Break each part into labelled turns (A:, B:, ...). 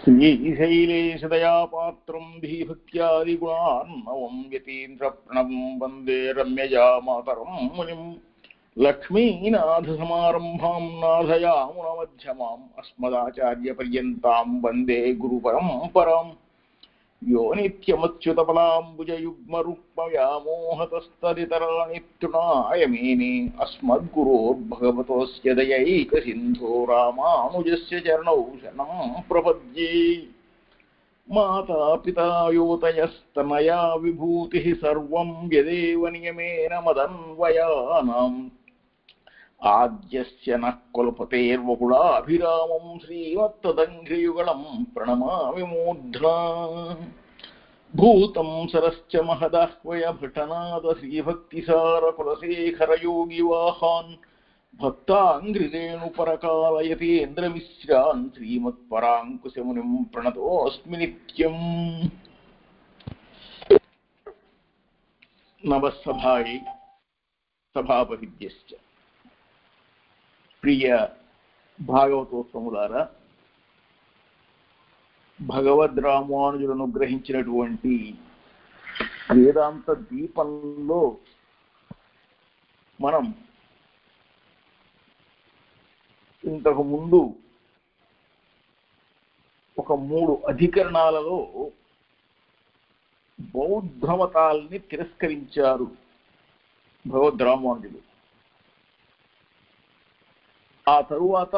A: श्रीशैलेशदया पात्रं धीभक्त्यादिगुणार्णवं यतीन्द्रप्रणवं वन्दे रम्यजामातरं मुनिं लक्ष्मीनाथसमारम्भां नाथयामुनमध्यमाम् अस्मदाचार्यपर्यन्तां वन्दे गुरुपरम्पराम् यो नित्यमच्युतपलाम्बुजयुग्मरुक्मव्यामोहतस्तदितराणि तृणाय मेने अस्मद्गुरोर्भगवतोऽस्य दयैकसिन्धो रामानुजस्य चरणौ शरणं प्रपद्ये। माता पिता योतयस्तनया विभूतिः सर्वं यदेव नियमेन मदन्वयानाम् आद्यस्य नः कुलपतेर्वकुलाभिरामं श्रीमत्तदङ्घ्रियुगलं प्रणमामि मूर्ध्ना। भूतं सरश्च महदाह्वयभटनाद श्रीभक्तिसारकुलशेखरयोगिवाहान् भक्ताङ्घ्रिरेणुपरकालयतीन्द्रमिश्रान् श्रीमत्पराङ्कुशमुनिं प्रणतोऽस्मि नित्यम्। नमस्सभायै सभापतिभ्यश्च। ప్రియ భాగవతోత్తములారా, భగవద్ రామానుజులను గ్రహించినటువంటి వేదాంత దీపంలో మనం ఇంతకు ముందు ఒక 3 అధికరణాలలో బౌద్ధ మతాల్ని తిరస్కరించారు భగవద్ రామానుజులు. ఆ తరువాత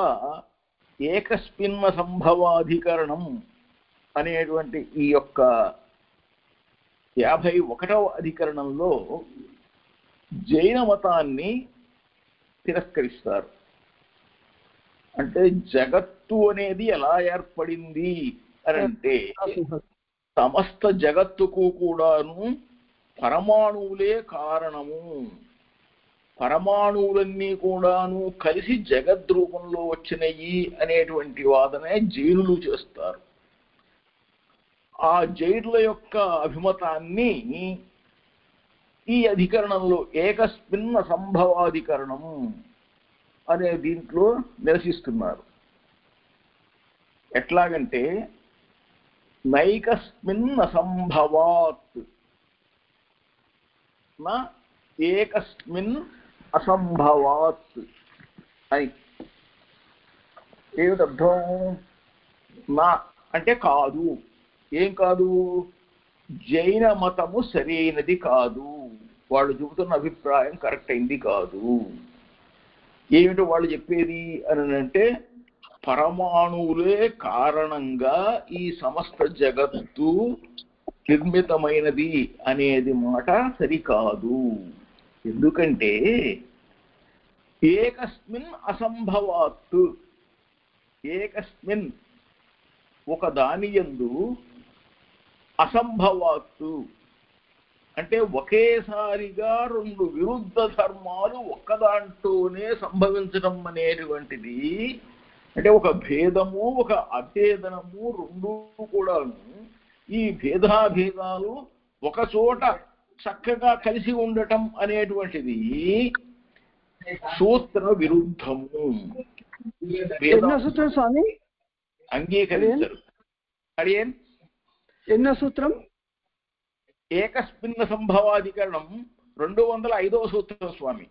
A: ఏకస్మిన్న సంభవాధికరణం అనేటువంటి ఈ యొక్క 51వ అధికరణంలో జైన మతాన్ని తిరస్కరిస్తారు. అంటే జగత్తు అనేది ఎలా ఏర్పడింది అని అంటే సమస్త జగత్తుకు కూడాను పరమాణువులే కారణము, పరమాణువులన్నీ కూడాను కలిసి జగద్రూపంలో వచ్చినయి అనేటువంటి వాదనే జైనులు చేస్తారు. ఆ జైనుల యొక్క అభిమతాన్ని ఈ అధికరణంలో ఏకస్మిన్న సంభవాధికరణం అనే దీంట్లో నిరసిస్తున్నారు. ఎట్లాగంటే నైకస్మిన్న సంభవాత్ నా ఏకస్మిన్ అసంభవాత్ అని. ఏమిటి అర్థం? నా అంటే కాదు. ఏం కాదు? జైన మతము సరైనది కాదు, వాళ్ళు చెబుతున్న అభిప్రాయం కరెక్ట్ అయింది కాదు. ఏమిటో వాళ్ళు చెప్పేది అని అంటే పరమాణువులే కారణంగా ఈ సమస్త జగత్తు నిర్మితమైనది అనేది మాట సరికాదు. ఎందుకంటే ఏకస్మిన్ అసంభవాత్తు, ఏకస్మిన్ ఒక దాని యందు, అసంభవాత్తు అంటే ఒకేసారిగా 2 విరుద్ధ ధర్మాలు ఒక్కదాంట్లోనే సంభవించడం అనేటువంటిది, అంటే ఒక భేదము ఒక అభేదనము రెండూ కూడాను ఈ భేదాభేదాలు ఒక చోట చక్కగా కలిసి ఉండటం అనేటువంటిది సూత్ర విరుద్ధము.
B: సూత్రం స్వామి
A: అంగీకరించరు. అడియన్
B: ఎన్నో సూత్రం?
A: ఏకస్మిన్న సంభవాధికరణం 205వ సూత్రం స్వామి.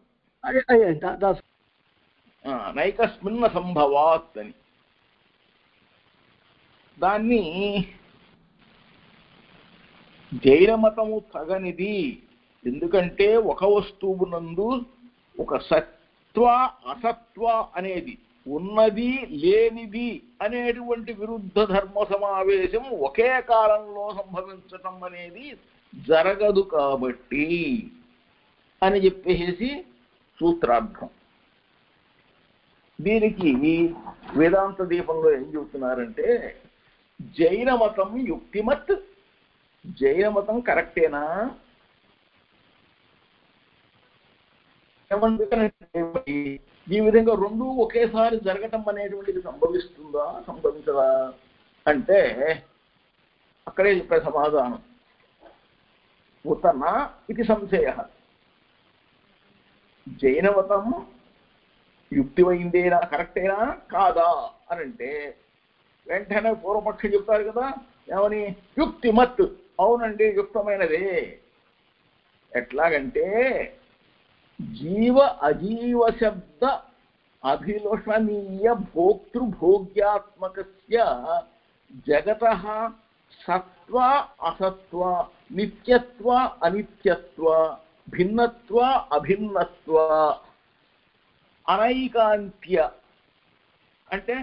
A: నైకస్మిన్న సంభవాత్ అని. దాన్ని జైన మతము తగనిది. ఎందుకంటే ఒక వస్తువునందు ఒక సత్వ అసత్వ అనేది, ఉన్నది లేనిది అనేటువంటి విరుద్ధ ధర్మ సమావేశం ఒకే కాలంలో సంభవించటం అనేది జరగదు కాబట్టి అని చెప్పేసి సూత్రార్థం. దీనికి వేదాంత దీపంలో ఏం చెబుతున్నారంటే జైన మతం యుక్తిమత్, జైన మతం కరెక్టేనా? ఈ విధంగా 2 ఒకేసారి జరగటం అనేటువంటిది సంభవిస్తుందా సంభవించదా అంటే అక్కడే చెప్పే సమాధానం ఉతనా ఇది సంశయ. జైన మతం యుక్తిమైందేనా, కరెక్టేనా కాదా అని అంటే వెంటనే పూర్వపక్షం చెప్తారు కదా, ఏమని? యుక్తిమత్. అవునండి, యుక్తమైనదే. ఎట్లాగంటే జీవ అజీవ శబ్ద అభిలషణీయ భోక్తృభోగ్యాత్మకస్య జగతః సత్వ అసత్వ నిత్యత్వ అనిత్యత్వ భిన్నత్వ అభిన్నత్వ అనైకాంత్య అంటే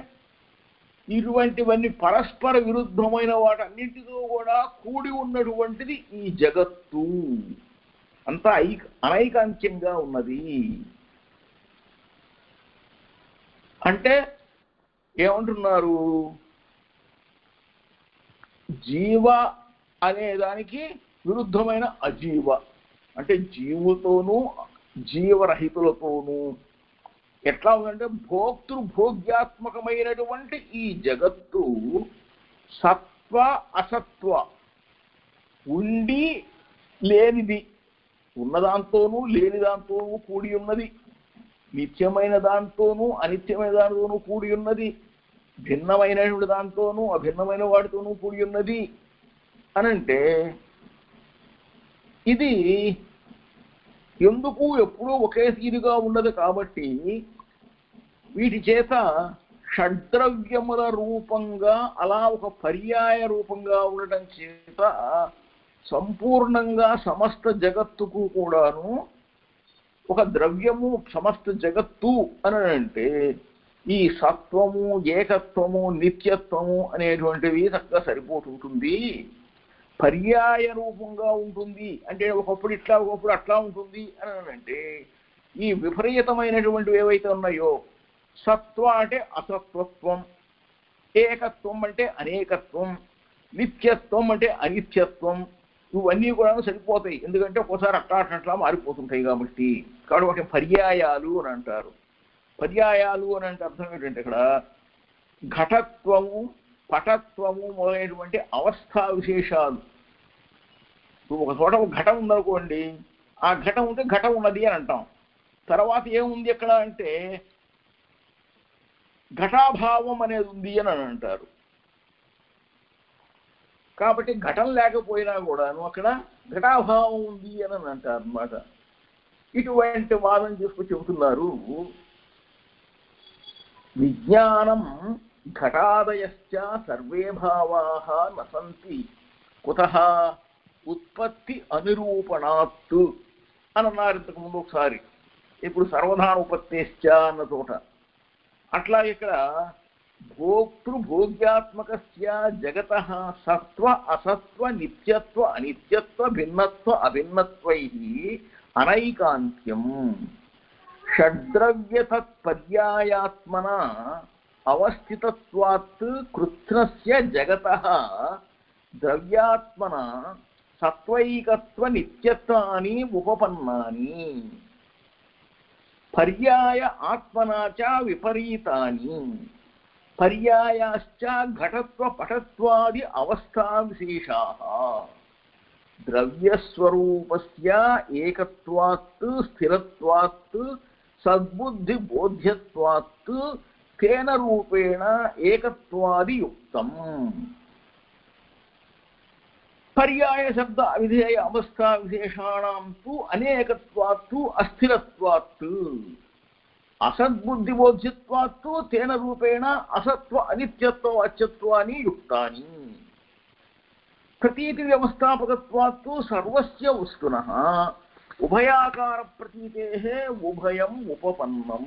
A: ఇటువంటివన్నీ పరస్పర విరుద్ధమైన వాటన్నింటితో కూడా కూడి ఉన్నటువంటిది ఈ జగత్తు. అంతా అనైకాంత్యంగా ఉన్నది. అంటే ఏమంటున్నారు? జీవ అనే దానికి విరుద్ధమైన అజీవ అంటే జీవుతోనూ జీవరహితులతోనూ ఎట్లా ఉందంటే భోక్తృభోగ్యాత్మకమైనటువంటి ఈ జగత్తు సత్వ అసత్వ, ఉండి లేనిది, ఉన్నదాంతోనూ లేని దాంతోనూ కూడి ఉన్నది, నిత్యమైన దాంతోనూ అనిత్యమైన దానితోనూ కూడి ఉన్నది, భిన్నమైనటువంటి దాంతోనూ అభిన్నమైన వాటితోనూ కూడి ఉన్నది అనంటే ఇది ఎందుకు ఎప్పుడూ ఒకే తీరుగా ఉండదు. కాబట్టి వీటి చేత షడ్ద్రవ్యముల రూపంగా అలా ఒక పర్యాయ రూపంగా ఉండటం చేత సంపూర్ణంగా సమస్త జగత్తుకు కూడాను ఒక ద్రవ్యము సమస్త జగత్తు అని అంటే ఈ సత్వము, ఏకత్వము, నిత్యత్వము అనేటువంటివి చక్కగా సరిపోతుంటుంది. పర్యాయ రూపంగా ఉంటుంది అంటే ఒకప్పుడు ఇట్లా ఒకప్పుడు అట్లా ఉంటుంది అని అంటే ఈ విపరీతమైనటువంటివి ఏవైతే ఉన్నాయో, సత్వ అంటే అసత్వత్వం, ఏకత్వం అంటే అనేకత్వం, నిత్యత్వం అంటే అనిత్యత్వం, ఇవన్నీ కూడా సరిపోతాయి. ఎందుకంటే ఒక్కోసారి అట్లా అట్లా మారిపోతుంటాయి కాబట్టి. కాబట్టి వాటి పర్యాయాలు అని అంటారు. పర్యాయాలు అని అంటే అర్థం ఏంటంటే ఇక్కడ ఘటత్వము, పటత్వము మొదలైనటువంటి అవస్థా విశేషాలు. ఒక చోట ఒక ఘటం ఉందనుకోండి, ఆ ఘటం ఉంటే ఘటం ఉన్నది అని అంటాం. తర్వాత ఏముంది ఎక్కడ అంటే ఘటాభావం అనేది ఉంది అని అంటారు. కాబట్టి ఘటం లేకపోయినా కూడాను అక్కడ ఘటాభావం ఉంది అని అంటారు అన్నమాట. ఇటువంటి వాదన చేసుకుని చెబుతున్నారు. విజ్ఞానం ఘటాదయశ్చ సర్వే భావాః నసంతి కుతః ఉత్పత్తి అనిరూపణాత్ అని అన్నారు ఇంతకుముందు ఒకసారి. ఇప్పుడు సర్వధానుపత్తేశ్చ అన్న చోట అట్లా ఇక్కడ భోక్తృభోగ్యాత్మకస్య జగతః సత్వ అసత్వ నిత్యత్వ అనిత్యత్వ భిన్నత్వ అభిన్నత్వైః అనైకాంత్యం షడ్ద్రవ్యతత్పర్యాయాత్మన అవస్థితత్వాత్ కృత్స్నస్య జగతః ద్రవ్యాత్మన సత్వైకత్వ నిత్యత్వాని ఉపపన్నాని పర్యాయ ఆత్మనా చ విపరీతాని పర్యాయాశ్చ ఘటత్వ పటత్వాది అవస్థా విశేషాః ద్రవ్యస్వరూపస్య ఏకత్వాత్ స్థిరత్వాత్ సద్బుద్ధి బోధ్యత్వాత్ తేన రూపేణ ఏకత్వాది యుక్తం. పర్యాయ శబ్ద అవిధేయ అవస్థా విశేషాణం తు అనేకత్వాత్తు అస్థిరత్వాత్తు అసద్బుద్ధిబోధ్యత్వాత్తు తేన రూపేణ అసత్వ అనిత్యత్వ అచ్యత్వాని యుక్తాని ప్రతీతి వ్యవస్థాపకత్వాత్తు సర్వస్య వస్తునః ఉభయాకార ప్రతీతేః ఉభయం ఉపపన్నం.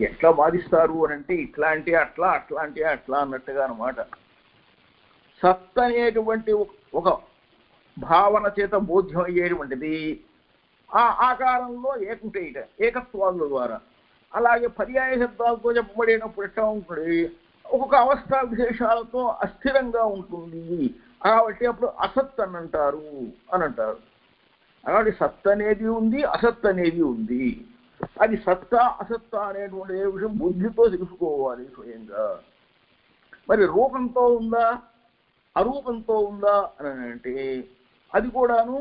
A: ఎట్లా వాదిస్తారు అని అంటే ఇట్లా అంటే అట్లా, అట్లా అంటే అట్లా అన్నట్టుగా అన్నమాట. సత్ అనేటువంటి ఒక భావన చేత బోధ్యం అయ్యేటువంటిది ఆ ఆకారంలో ఏకుంటేట ఏకత్వాల ద్వారా. అలాగే పర్యాయ శబ్దాలతో చెప్పబడేటప్పుడు ఎట్లా ఉంటుంది, ఒక్కొక్క అవస్థా విశేషాలతో అస్థిరంగా ఉంటుంది. కాబట్టి అప్పుడు అసత్ అని అంటారు. కాబట్టి సత్ అనేది ఉంది, అసత్ అనేది ఉంది. అది సత్తా అసత్తా అనేటువంటి ఏ విషయం బుద్ధితో తెలుసుకోవాలి స్వయంగా. మరి రూపంతో ఉందా అరూపంతో ఉందా అని అంటే అది కూడాను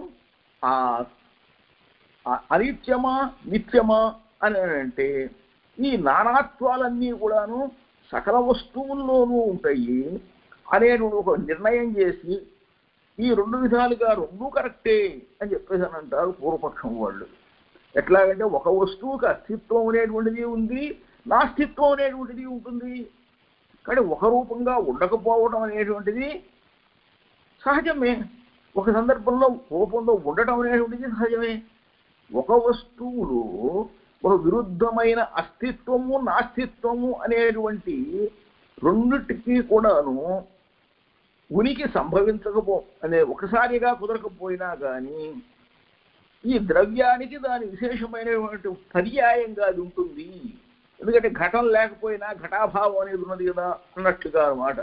A: అనిత్యమా నిత్యమా అని అంటే ఈ నానాత్వాలన్నీ కూడాను సకల వస్తువుల్లోనూ ఉంటాయి అనేటువంటి ఒక నిర్ణయం చేసి ఈ రెండు విధాలుగా రెండూ కరెక్టే అని చెప్పేసి అని అంటారు పూర్వపక్షం వాళ్ళు. ఎట్లాగంటే ఒక వస్తువుకి అస్తిత్వం అనేటువంటిది ఉంది, నాస్తిత్వం అనేటువంటిది ఉంటుంది. కానీ ఒక రూపంగా ఉండకపోవడం అనేటువంటిది సహజమే, ఒక సందర్భంలో రూపంలో ఉండటం అనేటువంటిది సహజమే. ఒక వస్తువులో ఒక విరుద్ధమైన అస్తిత్వము నాస్తిత్వము అనేటువంటి రెండిటికి కూడాను ఉనికి సంభవించకపో అనే ఒకసారిగా కుదరకపోయినా కానీ ఈ ద్రవ్యానికి దాని విశేషమైనటువంటి పర్యాయంగా అది ఉంటుంది. ఎందుకంటే ఘటం లేకపోయినా ఘటాభావం అనేది ఉన్నది కదా అన్నట్టుగా అన్నమాట.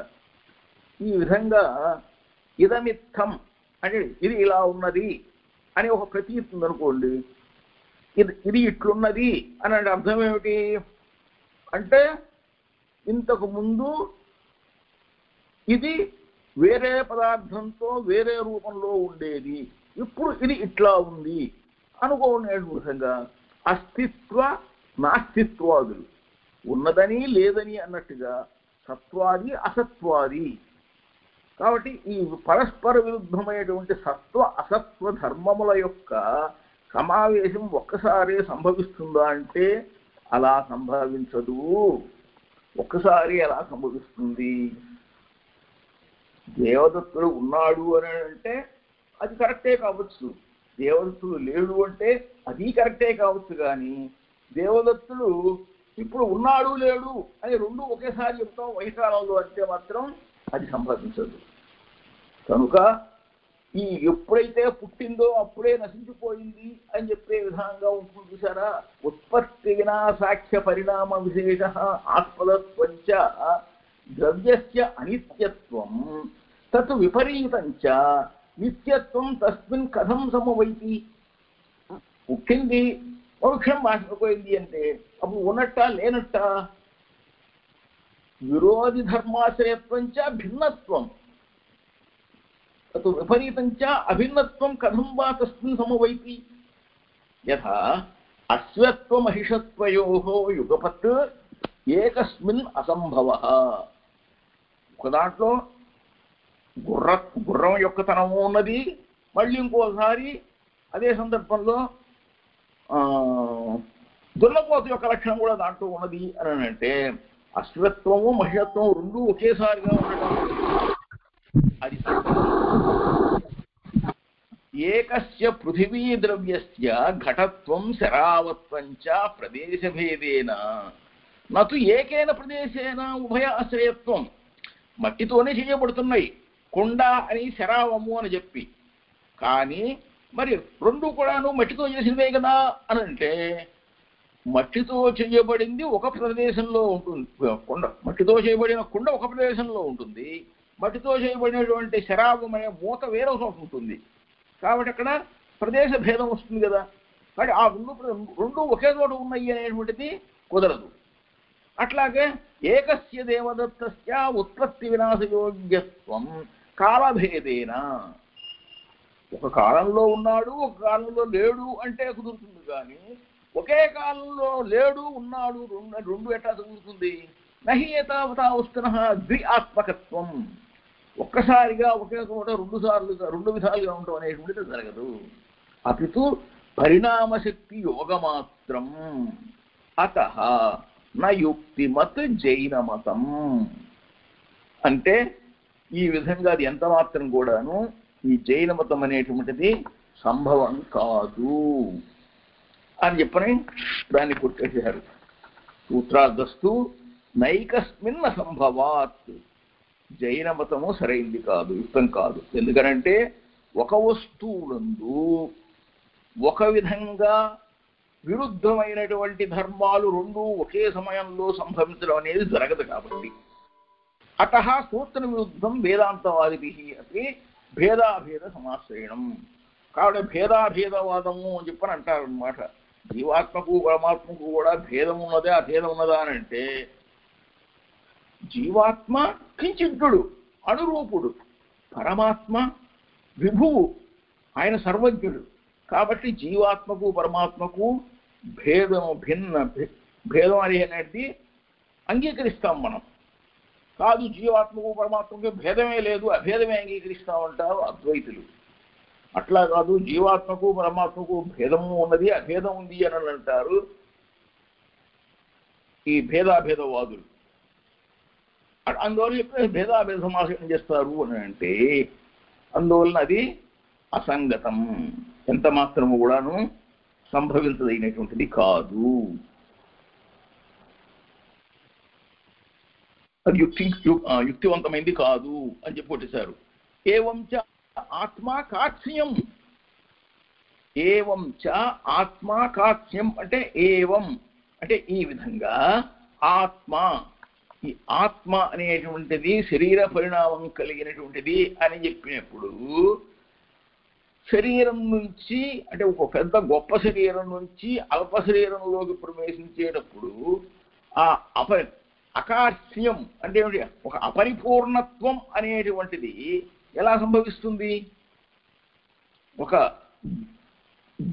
A: ఈ విధంగా ఇదమిత్తం అంటే ఇది ఇలా ఉన్నది అని ఒక ప్రతీతి ఉందనుకోండి, ఇది ఇట్లున్నది అని అర్థం ఏమిటి అంటే ఇంతకు ముందు ఇది వేరే పదార్థంతో వేరే రూపంలో ఉండేది, ఇప్పుడు ఇది ఇట్లా ఉంది అనుకోనే విధంగా అస్తిత్వ నాస్తిత్వాదులు ఉన్నదని లేదని అన్నట్టుగా సత్వాది అసత్వాది. కాబట్టి ఈ పరస్పర విరుద్ధమైనటువంటి సత్వ అసత్వ ధర్మముల యొక్క సమావేశం ఒక్కసారి సంభవిస్తుందా అంటే అలా సంభవించదు. ఒక్కసారి ఎలా సంభవిస్తుంది? దేవదత్తుడు ఉన్నాడు అని అంటే అది కరెక్టే కావచ్చు, దేవదత్తుడు లేడు అంటే అది కరెక్టే కావచ్చు. కానీ దేవదత్తుడు ఇప్పుడు ఉన్నాడు లేడు అని రెండు ఒకేసారి చెప్తాం వైకాలంలో అంటే మాత్రం అది సంభవించదు. కనుక ఈ ఎప్పుడైతే పుట్టిందో అప్పుడే నశించిపోయింది అని చెప్పే విధంగా ఉంటుంది చూసారా. ఉత్పత్తి వినాశాఖ్య పరిణామ విశేష ఆస్పదత్వంచ ద్రవ్యస్య అనిత్యత్వం తత్ విపరీతంచ నిత్యత్వం తస్మిన్ కథం సమవైతి. పుట్టింది మరుక్షణం మాసిపోయింది అంటే అప్పుడు ఉన్నట్ట లేనట్ట? విరోధి ధర్మాశ్రయత్వంచ భిన్నత్వం తత్ విపరీతంచ అభిన్నత్వం కథం వా తస్మిన్ సమవైతి. యథా అశ్వత్వ మహిషత్వయోః యుగపత్ ఏకస్మిన్ అసంభవః. ఒక దాంట్లో గుర్రం యొక్క తనము ఉన్నది, మళ్ళీ ఇంకోసారి అదే సందర్భంలో దున్నపోతు యొక్క లక్షణం కూడా దాంట్లో ఉన్నది అని అంటే అశ్వత్వము మహిషత్వము రెండు ఒకేసారిగా ఉండటం అది ఏకస్య పృథివీ ద్రవ్యస్య ఘటత్వం శరావత్వంచ ప్రదేశభేదేన నతు ఏకేన ప్రదేశేన ఉభయ ఆశ్రయత్వం. మట్టితోనే చేయబడుతున్నాయి కొండ అని శరావము అని చెప్పి, కానీ మరి రెండు కూడాను మట్టితో చేసినవే కదా అని అంటే మట్టితో చేయబడింది ఒక ప్రదేశంలో ఉంటుంది, కొండ మట్టితో చేయబడిన కొండ ఒక ప్రదేశంలో ఉంటుంది, మట్టితో చేయబడినటువంటి శరావం అనే మూత వేరే చోట ఉంటుంది. కాబట్టి అక్కడ ప్రదేశ భేదం వస్తుంది కదా. కాబట్టి ఆ రెండు ఒకే చోట ఉన్నాయి అనేటువంటిది కుదరదు. అట్లాగే ఏకస్య దేవదత్తస్య ఉత్పత్తి వినాశయోగ్యత్వం కాలభేదేన. ఒక కాలంలో ఉన్నాడు ఒక కాలంలో లేడు అంటే కుదురుతుంది, కానీ ఒకే కాలంలో లేడు ఉన్నాడు రెండు ఎట్లా కుదురుతుంది? నహి ఏతావతా వస్తునః ద్వి ఆత్మకత్వం. ఒక్కసారిగా ఒకే చోట రెండు విధాలుగా ఉండటం అనేటువంటిది జరగదు. అపితు పరిణామశక్తి యోగమాత్రం అతః న యుక్తిమత్ జైనమతం. అంటే ఈ విధంగా అది ఎంత మాత్రం కూడాను ఈ జైన మతం అనేటువంటిది సంభవం కాదు అని చెప్పని దాన్ని కొట్టేశారు. సూత్రార్థస్తు నైకస్మిన్ అసంభవాత్. జైన మతము సరైంది కాదు, యుక్తం కాదు. ఎందుకనంటే ఒక వస్తువులందు ఒక విధంగా విరుద్ధమైనటువంటి ధర్మాలు రెండు ఒకే సమయంలో సంభవించడం అనేది జరగదు. కాబట్టి అతః సూత్ర విరుద్ధం వేదాంతవాదిభిః అపి భేదాభేద సమాశ్రయణం. కాబట్టి భేదాభేదవాదము అని చెప్పని అంటారనమాట. జీవాత్మకు పరమాత్మకు కూడా భేదం ఉన్నదే అభేదం ఉన్నదా అని అంటే జీవాత్మ కించిత్తుడు అనురూపుడు, పరమాత్మ విభువు, ఆయన సర్వజ్ఞుడు. కాబట్టి జీవాత్మకు పరమాత్మకు భేదం అనేది అంగీకరిస్తాం మనం. కాదు జీవాత్మకు పరమాత్మకు భేదమే లేదు, అభేదమే అంగీకరిస్తామంటారు అద్వైతులు. అట్లా కాదు, జీవాత్మకు పరమాత్మకు భేదము ఉన్నది, అభేదం ఉంది అని అంటారు ఈ భేదాభేదవాదులు. అందువల్ల చెప్పి భేదాభేద సమాసం చేస్తారు అని అంటే అందువలన అది అసంగతం, ఎంత మాత్రము కూడాను సంభవించదగినటువంటిది కాదు. అది యుక్తివంతమైంది కాదు అని చెప్పి కొట్టేశారు. ఏవం చ ఆత్మా కాత్స్యం, ఏవం చ ఆత్మా కాత్స్యం అంటే ఏవం అంటే ఈ విధంగా ఆత్మ, ఈ ఆత్మ అనేటువంటిది శరీర పరిణామం కలిగినటువంటిది అని చెప్పినప్పుడు శరీరం నుంచి అంటే ఒక పెద్ద గొప్ప శరీరం నుంచి అల్ప శరీరంలోకి ప్రవేశించేటప్పుడు ఆ అకార్ష్యం అంటే ఒక అపరిపూర్ణత్వం అనేటువంటిది ఎలా సంభవిస్తుంది? ఒక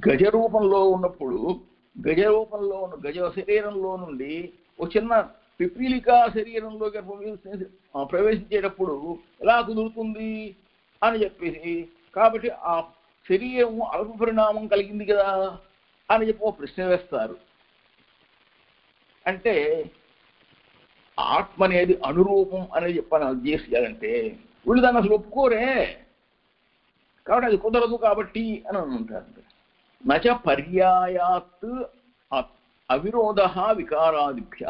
A: గజ రూపంలో ఉన్నప్పుడు గజ శరీరంలో నుండి ఒక చిన్న పిపీలికా శరీరంలోకి ప్రవేశించేటప్పుడు ఎలా కుదురుతుంది అని చెప్పేసి, కాబట్టి ఆ శరీరం అల్ప పరిణామం కలిగింది కదా అని చెప్పి ఒక ప్రశ్న వేస్తారు. అంటే ఆత్మ అనేది అనురూపం అనేది చెప్పని ఉద్దేశించాలంటే వీళ్ళు దాన్ని అసలు ఒప్పుకోరే, కాబట్టి అది కుదరదు కాబట్టి అని అంటారు. నచ పర్యాయాత్ అవిరోధ వికారాదిభ్య,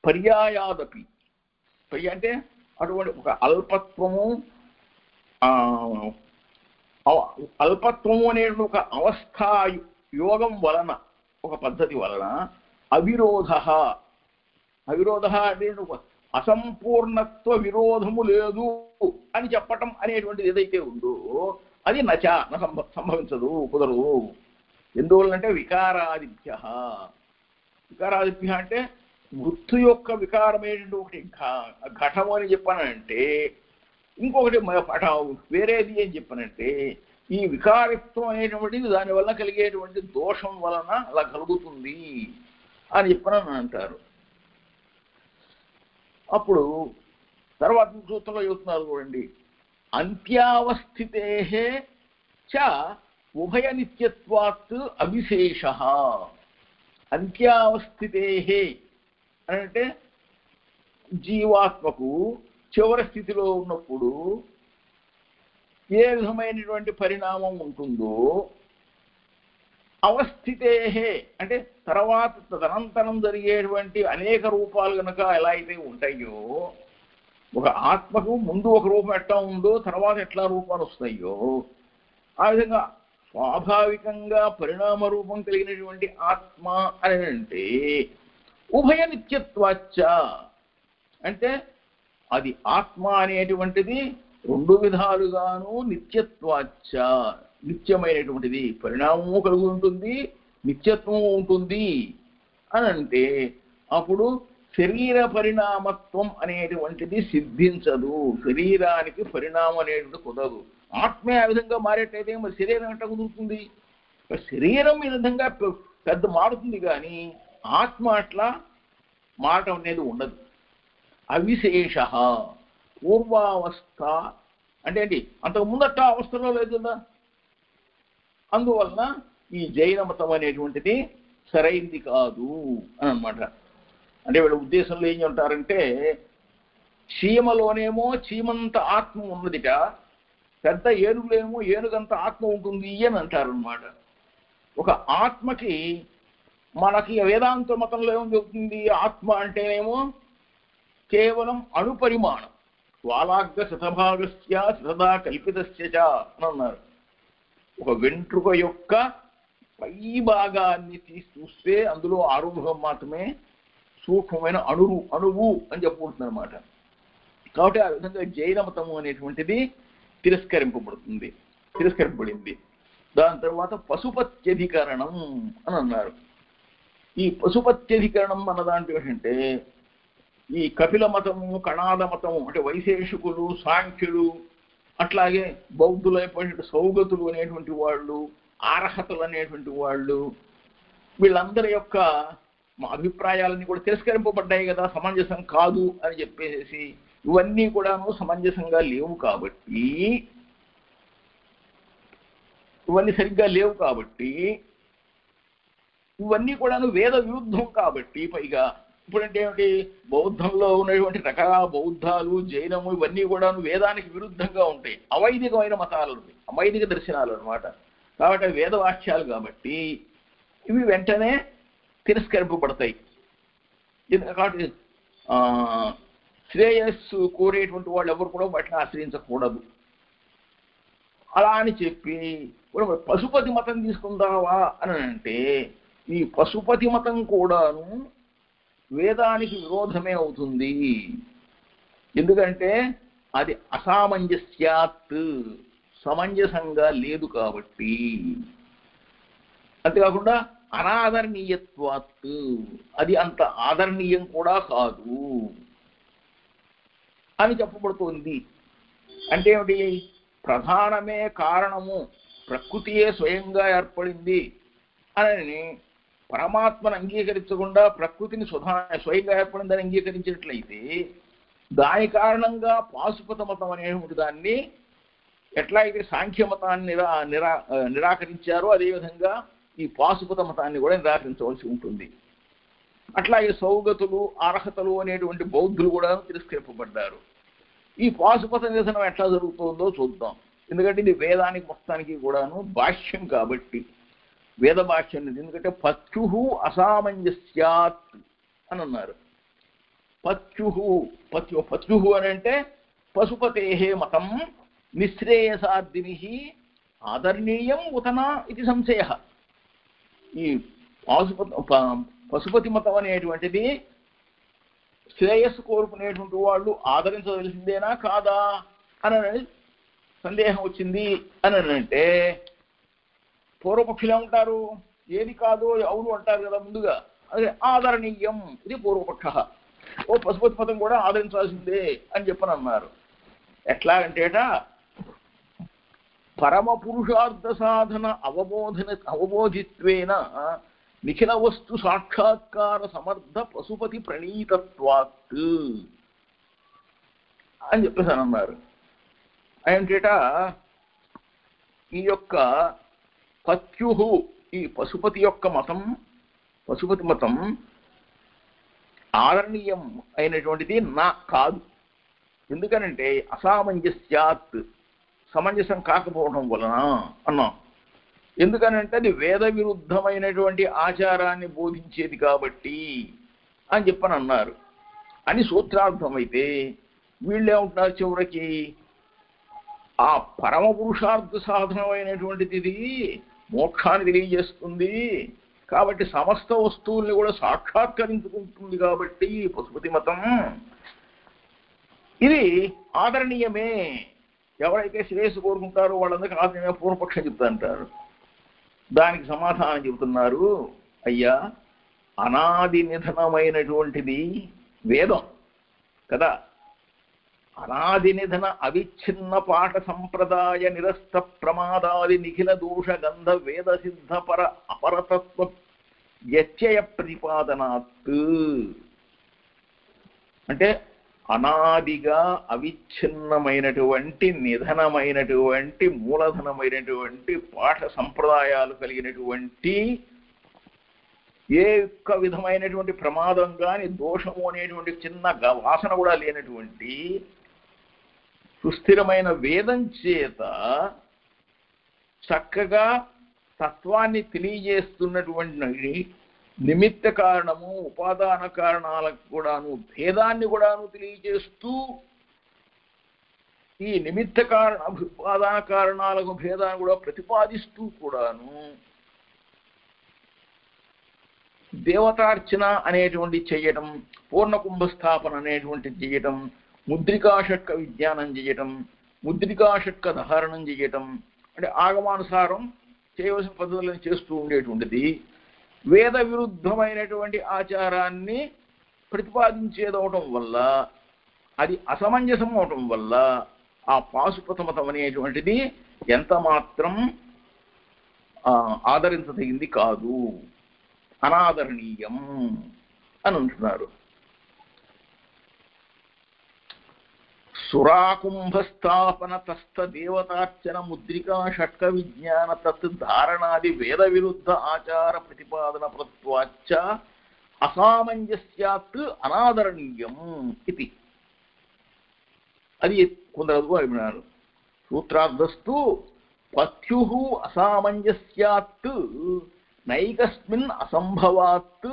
A: పర్యాయాదపి, అంటే అటువంటి ఒక అల్పత్వము అనే ఒక అవస్థా యోగం వలన, ఒక పద్ధతి వలన అవిరోధ అంటే అసంపూర్ణత్వ విరోధము లేదు అని చెప్పటం అనేటువంటిది ఏదైతే ఉందో అది నచ సంభవించదు, కుదరదు. ఎందువల్లంటే వికారాదిభ్య అంటే మృत्यు యొక్క వికారమైనటువంటి ఒకటి ఘటము అని చెప్పానంటే, ఇంకొకటి వేరేది అని చెప్పానంటే ఈ వికారిత్వం అనేటువంటిది దానివల్ల కలిగేటువంటి దోషం వలన అలా కలుగుతుంది అని చెప్పనని అంటారు. అప్పుడు తర్వాత సూత్రంలో చెబుతున్నారు చూడండి, అంత్యావస్థితే చ ఉభయ నిత్యత్వాత్ అవిశేష. అంత్యావస్థితే అంటే జీవాత్మకు చివరి స్థితిలో ఉన్నప్పుడు ఏ విధమైనటువంటి పరిణామం ఉంటుందో, అవస్థితే అంటే తర్వాత తదనంతరం జరిగేటువంటి అనేక రూపాలు కనుక ఎలా అయితే ఉంటాయో, ఒక ఆత్మకు ముందు ఒక రూపం ఎట్లా ఉందో తర్వాత ఎట్లా రూపాలు వస్తాయో ఆ విధంగా స్వాభావికంగా పరిణామ రూపం కలిగినటువంటి ఆత్మ అని అంటే ఉభయ నిత్యత్వాచ్చ అంటే అది ఆత్మ అనేటువంటిది రెండు విధాలుగాను నిత్యత్వాచ్చ, నిత్యమైనటువంటిది, పరిణామము కలిగి ఉంటుంది, నిత్యత్వము ఉంటుంది అని అంటే అప్పుడు శరీర పరిణామత్వం అనేటువంటిది సిద్ధించదు. శరీరానికి పరిణామం అనేటువంటి కుదరదు. ఆత్మే ఆ విధంగా మారేటైతే మరి శరీరం ఎట్లా కుదురుతుంది? శరీరం ఈ విధంగా పెద్ద మారుతుంది కానీ ఆత్మ అట్లా మారటం అనేది ఉండదు. అవిశేష పూర్వావస్థ అంటే ఏంటి, అంతకు ముందట అవస్థలో లేదు కదా. అందువలన ఈ జైన మతం అనేటువంటిది సరైంది కాదు అని అనమాట. అంటే వీళ్ళ ఉద్దేశంలో ఏం చెప్తారంటే, చీమలోనేమో చీమంత ఆత్మ ఉన్నదిట, పెద్ద ఏనుగులేమో ఏనుగంత ఆత్మ ఉంటుంది అని అంటారనమాట. ఒక ఆత్మకి మనకి వేదాంత మతంలో ఏమో చెబుతుంది, ఆత్మ అంటేనేమో కేవలం అణుపరిమాణం, వాలాగ్ర శతభాగస్య శతదా కల్పితస్య అని అన్నారు. ఒక వెంట్రుక యొక్క పై భాగాన్ని తీసి చూస్తే అందులో ఆరోగ్యం మాత్రమే సూక్ష్మమైన అణువు అని చెప్పుకుంటుంది అనమాట. కాబట్టి ఆ విధంగా జైన మతము అనేటువంటిది తిరస్కరింపబడింది. దాని తర్వాత పశుపత్యధికరణం అని అన్నారు. ఈ పశుపత్యధికరణం అన్న దాంట్లో ఏంటంటే, ఈ కపిల మతము, కణాద మతము అంటే వైశేషికులు, సాంఖ్యులు, అట్లాగే బౌద్ధులైనటువంటి సౌగతులు అనేటువంటి వాళ్ళు, అర్హతలు అనేటువంటి వాళ్ళు, వీళ్ళందరి యొక్క అభిప్రాయాలన్నీ కూడా తిరస్కరింపబడ్డాయి కదా, సమంజసం కాదు అని చెప్పేసి. ఇవన్నీ కూడాను సమంజసంగా లేవు కాబట్టి, ఇవన్నీ సరిగ్గా లేవు కాబట్టి, ఇవన్నీ కూడాను వేద విరుద్ధం కాబట్టి, పైగా ఇప్పుడంటే ఏమిటి, బౌద్ధంలో ఉన్నటువంటి రకరకాల బౌద్ధాలు, జైనము ఇవన్నీ కూడాను వేదానికి విరుద్ధంగా ఉంటాయి. అవైదికమైన మతాలు, అవైదిక దర్శనాలు అనమాట. కాబట్టి వేదవాక్యాలు కాబట్టి ఇవి వెంటనే తిరస్కరింపబడతాయి. కాబట్టి శ్రేయస్సు కోరేటువంటి వాళ్ళు ఎవరు కూడా వాటిని ఆశ్రయించకూడదు. అలా అని చెప్పి ఇప్పుడు పశుపతి మతం తీసుకుందావా అని అంటే, ఈ పశుపతి మతం కూడాను వేదానికి విరోధమే అవుతుంది. ఎందుకంటే అది అసామంజస్యాత్, సమంజసంగా లేదు కాబట్టి. అంతేకాకుండా అనాదరణీయత్వాత్, అది అంత ఆదరణీయం కూడా కాదు అని చెప్పబడుతోంది. అంటే ఏమిటి, ప్రధానమే కారణము, ప్రకృతియే స్వయంగా ఏర్పడింది అని పరమాత్మను అంగీకరించకుండా ప్రకృతిని స్వయంగా ఏర్పడిందని అంగీకరించినట్లయితే, దాని కారణంగా పాశుపత మతం అనేటువంటి దాన్ని ఎట్లా అయితే సాంఖ్య మతాన్ని నిరాకరించారో అదేవిధంగా ఈ పాశుపత మతాన్ని కూడా నిరాకరించవలసి ఉంటుంది. అట్లాగే సౌగతులు, అర్హతలు అనేటువంటి బౌద్ధులు కూడా తిరస్కరింపబడ్డారు. ఈ పాశుపత నిరసనం ఎట్లా జరుగుతుందో చూద్దాం. ఎందుకంటే ఇది వేదానికి మొత్తానికి కూడాను భాష్యం కాబట్టి, వేద భాష్యం. ఎందుకంటే పత్యుహు అసామంజస్యాత్ అని అన్నారు. పత్యుహు అని అంటే పశుపతే మతం నిశ్రేయసాద్దిని ఆదరణీయం ఉతనా ఇది సంశయ. ఈ పశుపతి మతం అనేటువంటిది శ్రేయస్సు కోరుకునేటువంటి వాళ్ళు ఆదరించవలసిందేనా కాదా అని సందేహం వచ్చింది అని అంటే, పూర్వపక్షులు ఏమంటారు, ఏది కాదో అవును అంటారు కదా ముందుగా. అదే ఆదరణీయం, ఇది పూర్వపక్ష. పశుపతి మతం కూడా ఆదరించాల్సిందే అని చెప్పనన్నారు. ఎట్లాగంటేట, పరమ పురుషార్థ సాధన అవబోధిత్వేన నిఖిల వస్తు సాక్షాత్కార సమర్థ పశుపతి ప్రణీతత్వాత్ అని చెప్పేసానన్నారు. ఏంటేట, ఈ యొక్క పత్యుహు, ఈ పశుపతి యొక్క మతం, పశుపతి మతం ఆదరణీయం అయినటువంటిది నా కాదు. ఎందుకనంటే అసామంజస్యాత్, సమంజసం కాకపోవడం వలన అన్నాం. ఎందుకనంటే అది వేద విరుద్ధమైనటువంటి ఆచారాన్ని బోధించేది కాబట్టి అని చెప్పని అన్నారు అని సూత్రార్థమైతే, వీళ్ళేమంటున్నారు చివరికి, ఆ పరమ పురుషార్థ సాధనమైనటువంటిది ఇది మోక్షాన్ని తెలియజేస్తుంది కాబట్టి, సమస్త వస్తువుల్ని కూడా సాక్షాత్కరించుకుంటుంది కాబట్టి పశుపతి మతం ఇది ఆదరణీయమే. ఎవరైతే శ్రేయస్సు కోరుకుంటారో వాళ్ళందరికీ ఆదరణీయమే పూర్వపక్షం చెప్తాంటారు. దానికి సమాధానం చెబుతున్నారు, అయ్యా అనాది నిధనమైనటువంటిది వేదం కదా. అనాది నిధన అవిచ్ఛిన్న పాఠ సంప్రదాయ నిరస్త ప్రమాదాది నిఖిల దోష గంధ వేద సిద్ధ పర అపరతత్వ వ్యత్యయ ప్రతిపాదనాత్. అంటే అనాదిగా అవిచ్ఛిన్నమైనటువంటి నిధనమైనటువంటి మూలధనమైనటువంటి పాఠ సంప్రదాయాలు కలిగినటువంటి ఏ ఒక్క విధమైనటువంటి ప్రమాదం కానీ దోషము అనేటువంటి చిన్న వాసన కూడా లేనటువంటి సుస్థిరమైన వేదం చేత చక్కగా తత్వాన్ని తెలియజేస్తున్నటువంటి నిమిత్త కారణము ఉపాదాన కారణాలకు కూడాను భేదాన్ని కూడాను తెలియజేస్తూ, ఈ నిమిత్త కారణ ఉపాదాన కారణాలకు భేదాన్ని కూడా ప్రతిపాదిస్తూ కూడాను దేవతార్చన అనేటువంటి చేయటం, పూర్ణకుంభస్థాపన అనేటువంటి చేయటం, ముద్రికాషట్క విజ్ఞానం చేయటం, ముద్రికాషట్క ధారణం చేయటం, అంటే ఆగమానుసారం చేయవలసిన పద్ధతులను చేస్తూ ఉండేటువంటిది వేద విరుద్ధమైనటువంటి ఆచారాన్ని ప్రతిపాదించేదవటం వల్ల, అది అసమంజసం అవటం వల్ల ఆ పాశుపత మతం అనేటువంటిది ఎంత మాత్రం ఆదరించదగింది కాదు, అనాదరణీయం అని అంటున్నారు. సురాకుంభస్థాపన తస్థ దేవతార్చన ముద్రికా షట్క విజ్ఞాన తత్ ధారణాది వేద విరుద్ధ ఆచార ప్రతిపాదన ప్రత్వాచ్చ అసామంజస్యాత్ అనాదరణీయం ఇది. అది కొందరు అభిప్రాయాలు. సూత్రార్థస్తు పత్యు అసామంజస్యాత్ నైకస్మిన్ అసంభవాత్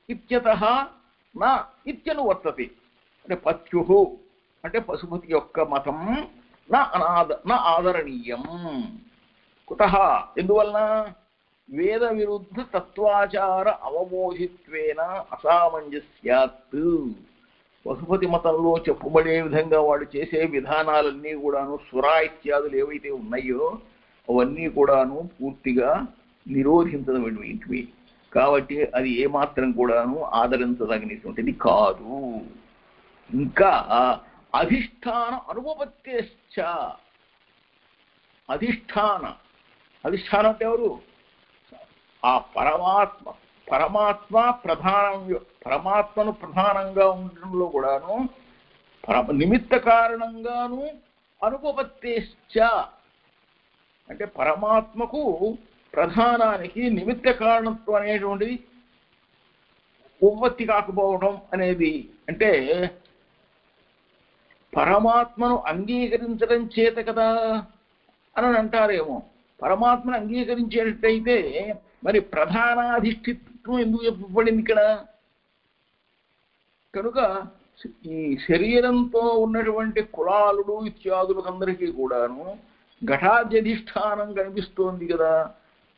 A: ఇత్యతః నా ఇత్యనువర్తతే. అంటే పత్యు అంటే పశుపతి యొక్క మతం నా ఆదరణీయం. కుతః ఎందువలన? వేద విరుద్ధ తత్వాచార అవబోధిత్వేన అసామంజస్యాత్. పశుపతి మతంలో చెప్పుబడే విధంగా వాడు చేసే విధానాలన్నీ కూడాను సురా ఇత్యాదులు ఏవైతే ఉన్నాయో అవన్నీ కూడాను పూర్తిగా నిరోధించదగినవి కాబట్టి అది ఏమాత్రం కూడాను ఆదరించదగినటువంటిది కాదు. ఇంకా అధిష్టాన అనుపపత్తేశ్చ. అధిష్టానం అంటే ఎవరు? ఆ పరమాత్మ పరమాత్మను ప్రధానంగా ఉండడంలో కూడాను నిమిత్త కారణంగాను అనుపపత్తేశ్చ అంటే పరమాత్మకు ప్రధానానికి నిమిత్త కారణత్వం అనేటువంటిది ఉత్పత్తి కాకపోవడం అనేది. అంటే పరమాత్మను అంగీకరించడం చేత కదా అని అంటారేమో. పరమాత్మను అంగీకరించేటట్టయితే మరి ప్రధానాధిష్ఠిత్వం ఎందుకు చెప్పబడింది ఇక్కడ? కనుక ఈ శరీరంతో ఉన్నటువంటి కులాలుడు ఇత్యాదులకందరికీ కూడాను ఘటాధ్యధిష్టానం కనిపిస్తోంది కదా.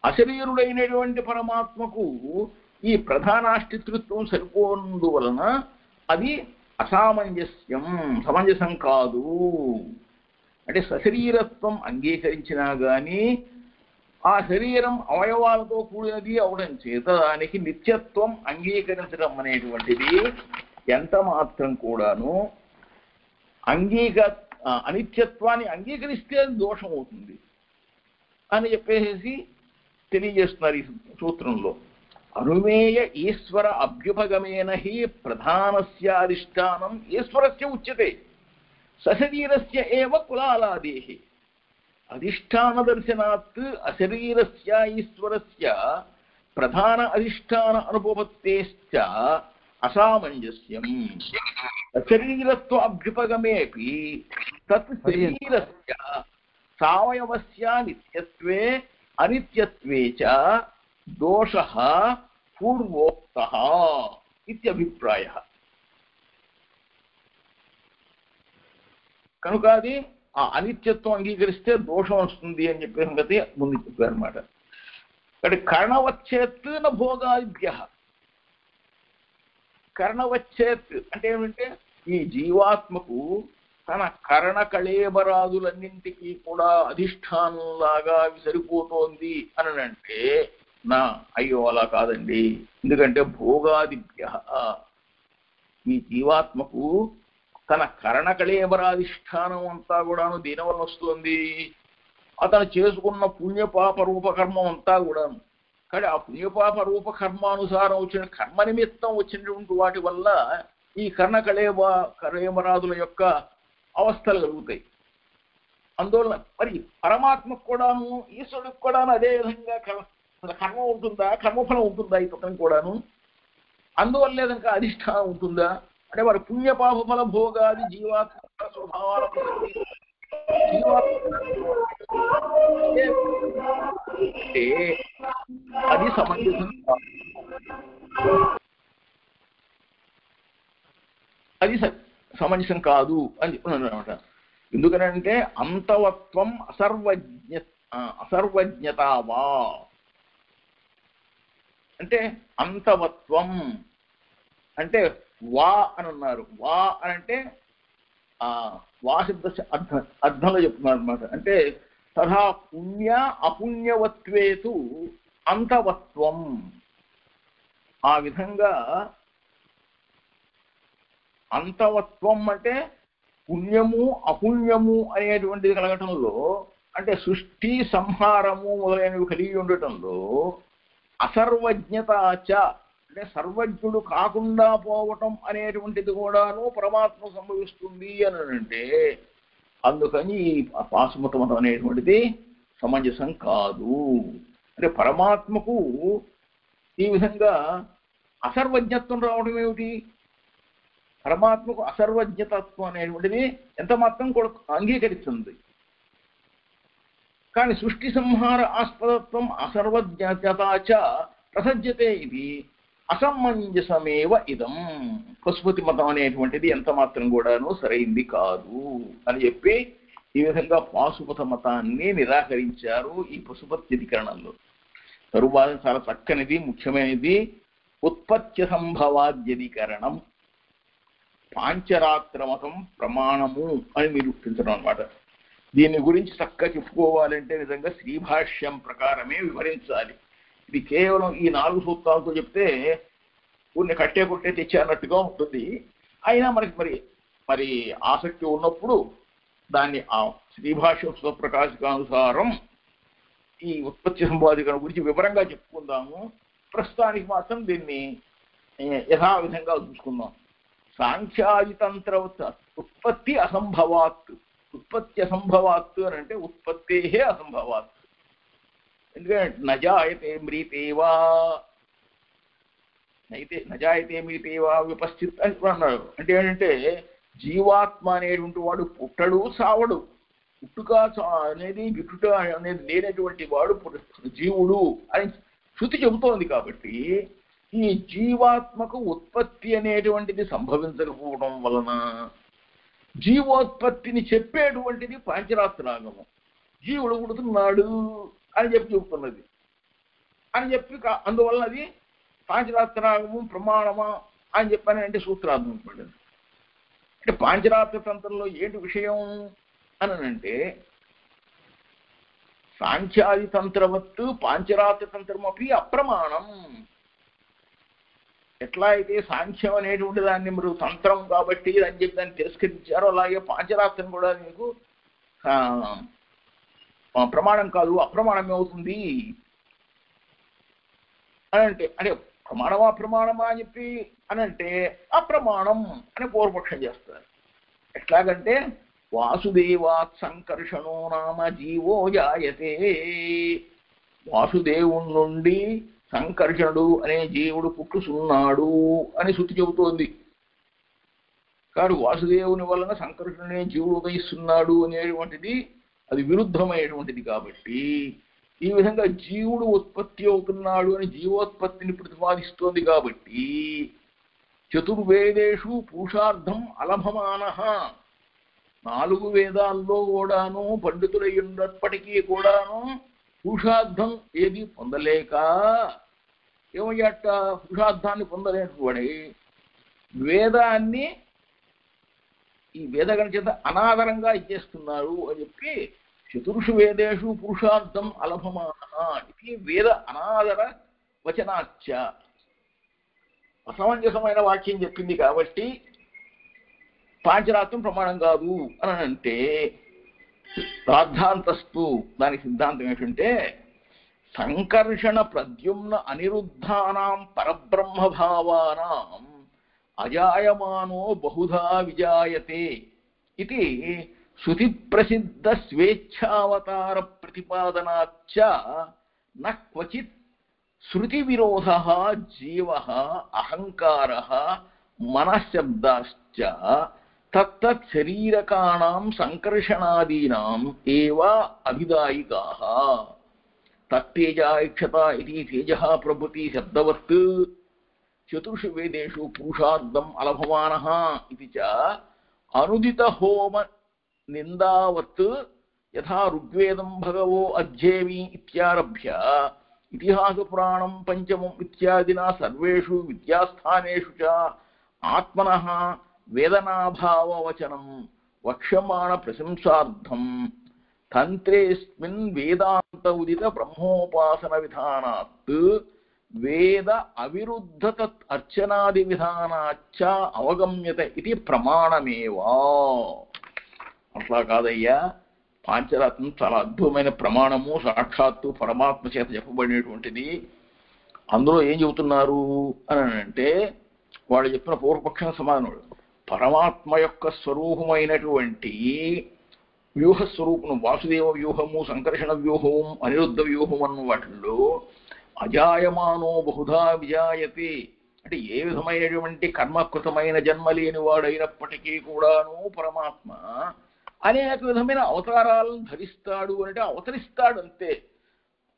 A: అశరీరుడైనటువంటి పరమాత్మకు ఈ ప్రధానాష్ఠితృత్వం సరిపోనందువలన అది అసామంజస్యం, సమంజసం కాదు. అంటే సశరీరత్వం అంగీకరించినా కానీ ఆ శరీరం అవయవాలతో కూడినది అవడం చేత దానికి నిత్యత్వం అంగీకరించడం అనేటువంటిది ఎంత మాత్రం కూడాను అనిత్యత్వాన్ని అంగీకరిస్తే దోషం అవుతుంది అని చెప్పేసి తెలియజేస్తున్నారు ఈ సూత్రంలో. అనుమేయ ఈశ్వర అభ్యుపగమేన హి ప్రధానస్య అధిష్టానం ఈశ్వరస్య ఉచ్యతే సశరీరస్య ఏవ కులాలాదేః. అధిష్టాన దర్శనాత్ అశరీరస్య ఈశ్వరస్య ప్రధాన అధిష్టాన అనుపపత్తేశ్చ అసామంజస్యం. అశరీరత్వ అభ్యుపగమేపి తత్ శరీరస్య సావయవస్య నిత్యత్వే అనిత్యత్వే చ దోషః పూర్వోక్తః ఇత్యభిప్రాయః. కనుక అది ఆ అనిత్యత్వం అంగీకరిస్తే దోషం వస్తుంది అని చెప్పే సంగతి ముందు చెప్పారన్నమాట. కాబట్టి కర్ణవచ్చేత్ న భోగాభ్య. కర్ణవచ్చేత్ అంటే ఏమిటంటే ఈ జీవాత్మకు తన కర్ణ కళేబరాదులన్నింటికీ కూడా అధిష్టానంలాగా సరిపోతోంది అని అంటే నా అయ్యో అలా కాదండి. ఎందుకంటే భోగాదిభ్య ఈ జీవాత్మకు తన కర్ణ కళేబరాధిష్టానం అంతా కూడాను దీనివల్ల వస్తుంది. అతను చేసుకున్న పుణ్యపాప రూపకర్మం అంతా కూడాను. కానీ ఆ పుణ్యపాప రూపకర్మానుసారం వచ్చిన కర్మ నిమిత్తం వచ్చినటువంటి వాటి వల్ల ఈ కర్ణ కళేబరాదుల యొక్క అవస్థలు కలుగుతాయి. అందువల్ల మరి పరమాత్మకు కూడాను ఈశ్వరుడికి కూడాను అదే విధంగా కర్మ ఉంటుందా, కర్మఫలం ఉంటుందా ఇతను కూడాను? అందువల్ల లేదనక అధిష్టానం ఉంటుందా అంటే మరి పుణ్యపాప ఫల భోగాది జీవాత్మ స్వభావాల అంటే అది సమంజసం కాదు. అది సమంజసం కాదు అని చెప్తున్నాను అనమాట. ఎందుకనంటే అంతవత్వం అసర్వజ్ఞతావా అంటే అంతవత్వం అంటే వా అని ఉన్నారు. వా అని అంటే వాసిద్ధ అర్థంలో చెప్తున్నారు అనమాట. అంటే తథా పుణ్య అపుణ్యవత్వేతు అంతవత్వం. ఆ విధంగా అంతవత్వం అంటే పుణ్యము అపుణ్యము అనేటువంటిది కలగటంలో అంటే సృష్టి సంహారము మొదలైనవి కలిగి ఉండటంలో అసర్వజ్ఞతాచ అంటే సర్వజ్ఞుడు కాకుండా పోవటం అనేటువంటిది కూడాను పరమాత్మ సంభవిస్తుంది అని అంటే అందుకని పాశుపత మతం అనేటువంటిది సమంజసం కాదు. అంటే పరమాత్మకు ఈ విధంగా అసర్వజ్ఞత్వం రావడం ఏమిటి? పరమాత్మకు అసర్వజ్ఞతత్వం అనేటువంటిది ఎంత మాత్రం కూడా అంగీకరిస్తుంది. కానీ సృష్టి సంహార ఆస్పదత్వం అసర్వజ్ఞతాచ ప్రసజ్యతే ఇది అసమంజసమేవ ఇదం. పశుపతి మతం అనేటువంటిది ఎంత మాత్రం కూడాను సరైంది కాదు అని చెప్పి ఈ విధంగా పాశుపత మతాన్ని నిరాకరించారు ఈ పశుపత్యధికరణంలో. తరువాత చాలా చక్కనిది ముఖ్యమైనది ఉత్పత్తి సంభవాద్యధికరణం. పాంచరాత్ర మతం ప్రమాణము అని నిరూపించడం అన్నమాట. దీని గురించి చక్కగా చెప్పుకోవాలంటే నిజంగా శ్రీభాష్యం ప్రకారమే వివరించాలి. ఇది కేవలం ఈ 4 సూత్రాలతో చెప్తే కొన్ని కట్టే కొట్టే తెచ్చానట్టుగా ఉంటుంది. అయినా మనకి మరి ఆసక్తి ఉన్నప్పుడు దాన్ని ఆ శ్రీభాష్యం స్వప్రకాశికానుసారం ఈ ఉత్పత్తి సంపాదికరణ గురించి వివరంగా చెప్పుకుందాము. ప్రస్తుతానికి మాత్రం దీన్ని యథావిధంగా చూసుకుందాం. సాంఖ్యాదితంత్ర ఉత్పత్తి అసంభవాత్. ఉత్పత్తి అసంభవాత్ అని అంటే ఉత్పత్తే అసంభవాత్. ఎందుకంటే నజాయతే మ్రీతేవా నజాయతే మ్రీతేవా విపశ్చిత్ అన్నాడు. అంటే ఏంటంటే జీవాత్మ అనేటువంటి వాడు పుట్టడు సావడు. పుట్టుక అనేది విపుట అనేది లేనటువంటి వాడు జీవుడు అని శృతి చెబుతోంది. కాబట్టి ఈ జీవాత్మకు ఉత్పత్తి అనేటువంటిది సంభవించకపోవడం వలన జీవోత్పత్తిని చెప్పేటువంటిది పాంచరాత్రాగము. జీవుడు పుడుతున్నాడు అని చెప్తున్నది అని చెప్పి అందువల్ల అది పాంచరాత్రాగము ప్రమాణమా అని చెప్పని అంటే సూత్రార్థం పడింది. అంటే పాంచరాత్ర తంత్రంలో ఏంటి విషయం అని అంటే సాంఖ్యాది తంత్రవత్తు పాంచరాత్ర తంత్రం అపి అప్రమాణం. ఎట్లా అయితే సాంఖ్యం అనేటువంటి దాన్ని మీరు తంత్రం కాబట్టి అని చెప్పి దాన్ని తిరస్కరించారో అలాగే పాంచరాత్రం కూడా మీకు ప్రమాణం కాదు అప్రమాణం ఏమవుతుంది అని అంటే ప్రమాణమా ప్రమాణమా అని చెప్పి అని అంటే అప్రమాణం అని పూర్వపక్షం చేస్తారు. ఎట్లాగంటే వాసుదేవాత్ సంకర్షణో నామ జీవో జాయతే. వాసుదేవుడి నుండి సంకర్షణుడు అనే జీవుడు పుట్టుసున్నాడు అని శృతి చెబుతోంది. కాదు వాసుదేవుని వలన సంకర్షణుడు అనే జీవుడు ఉదయిస్తున్నాడు అనేటువంటిది అది విరుద్ధమైనటువంటిది. కాబట్టి ఈ విధంగా జీవుడు ఉత్పత్తి అవుతున్నాడు అని జీవోత్పత్తిని ప్రతిపాదిస్తోంది. కాబట్టి చతుర్వేదేషు పురుషార్థం అలభమాన. 4 వేదాల్లో కూడాను పండితులయ్యున్నప్పటికీ కూడాను పురుషార్థం ఏది పొందలేక ఏమయ్యట పురుషార్థాన్ని పొందలేకపోయి వేదాన్ని ఈ వేదగణ చేత అనాదరంగా ఇచ్చేస్తున్నారు అని చెప్పి చతుర్షు వేదేషు పురుషార్థం అలభమాన ఇది వేద అనాదర వచనాచ్చ. అసమంజసమైన వాక్యం చెప్పింది కాబట్టి పాంచరాత్రం ప్రమాణం కాదు అని అంటే రాద్ధాంతస్తు దానికి సిద్ధాంతం ఏంటంటే సంకర్షణ ప్రద్యుమ్న అనిరుద్ధానాం పరబ్రహ్మభావానాం అజాయమానో బహుధా విజాయతే ఇది శృతి ప్రసిద్ధ స్వేచ్ఛావతార ప్రతిపాదనాచ్చ న క్వచిత్ శృతి విరోధ జీవ అహంకార మనఃశబ్దాశ్చ తత్తత్ శరీరకాణాం సంకర్షణాదీనాం ఏవ అభిదాయికాః. తత్తేజాయిక్షత ఇది తేజః ప్రభృతి శబ్దవత్ చతుర్షు వేదేషు పురుషార్థం అలభమానః ఇది చ అనుదిత హోమ నిందావత్ యథా ఋగ్వేదం భగవో అధ్యేమి ఇత్యారభ్య ఇతిహాస పురాణం పంచమం ఇత్యాదినా సర్వేషు విద్యాస్థానేషు చ ఆత్మనః వేదనాభావవచనం వక్ష్యమాణ ప్రశంసార్థం తంత్రేస్మిన్ వేదాంత ఉదిత బ్రహ్మోపాసన విధానాత్ వేద అవిరుద్ధ తత్ అర్చనాది విధానాచ్చ అవగమ్యత ఇది ప్రమాణమేవా. అట్లా కాదయ్యా, పాంచరాత్రం చాలా అద్భుతమైన ప్రమాణము, సాక్షాత్తు పరమాత్మ చేత చెప్పబడినటువంటిది. అందులో ఏం చెబుతున్నారు అని అంటే, వాళ్ళు చెప్పిన పూర్వపక్షం సమాధానం, పరమాత్మ యొక్క స్వరూపమైనటువంటి వ్యూహస్వరూపం, వాసుదేవ వ్యూహము, సంకర్షణ వ్యూహం, అనిరుద్ధ వ్యూహం అన్న వాటిల్లో అజాయమానో బహుధా విజాయతే, అంటే ఏ విధమైనటువంటి కర్మకృతమైన జన్మ లేని వాడైనప్పటికీ కూడాను పరమాత్మ అనేక విధమైన అవతారాలను ధరిస్తాడు అంటే అవతరిస్తాడు అంతే.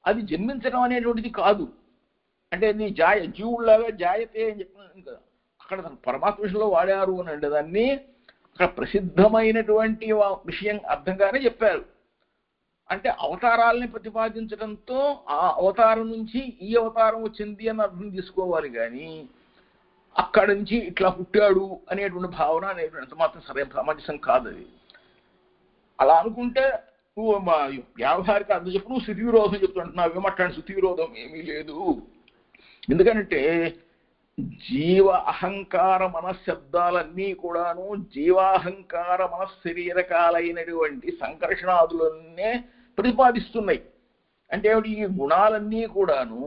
A: అది జన్మించడం అనేటువంటిది కాదు. అంటే నీ జీవుల్లాగా జాయతే అని చెప్పిన కదా, అక్కడ పరమాత్మ విషయంలో వాడారు అని అంటే దాన్ని అక్కడ ప్రసిద్ధమైనటువంటి విషయం అర్థంగానే చెప్పారు. అంటే అవతారాలని ప్రతిపాదించడంతో ఆ అవతారం నుంచి ఈ అవతారం వచ్చింది అని అర్థం తీసుకోవాలి, కానీ అక్కడి నుంచి ఇట్లా పుట్టాడు అనేటువంటి భావన అనేటువంటి ఎంత మాత్రం సరైన సమంజసం కాదు. అది అలా అనుకుంటే నువ్వు వ్యావహారిక అర్థం చెప్పు, నువ్వు శృతి విరోధం చెప్తుంటున్నావు. ఏమట్లాంటి శృతి విరోధం ఏమీ లేదు. ఎందుకంటే జీవ అహంకార మనశ్శబ్దాలన్నీ కూడాను జీవాహంకార మనశ్శరీరకాలైనటువంటి సంకర్షణాదులనే ప్రతిపాదిస్తున్నాయి. అంటే ఈ గుణాలన్నీ కూడాను,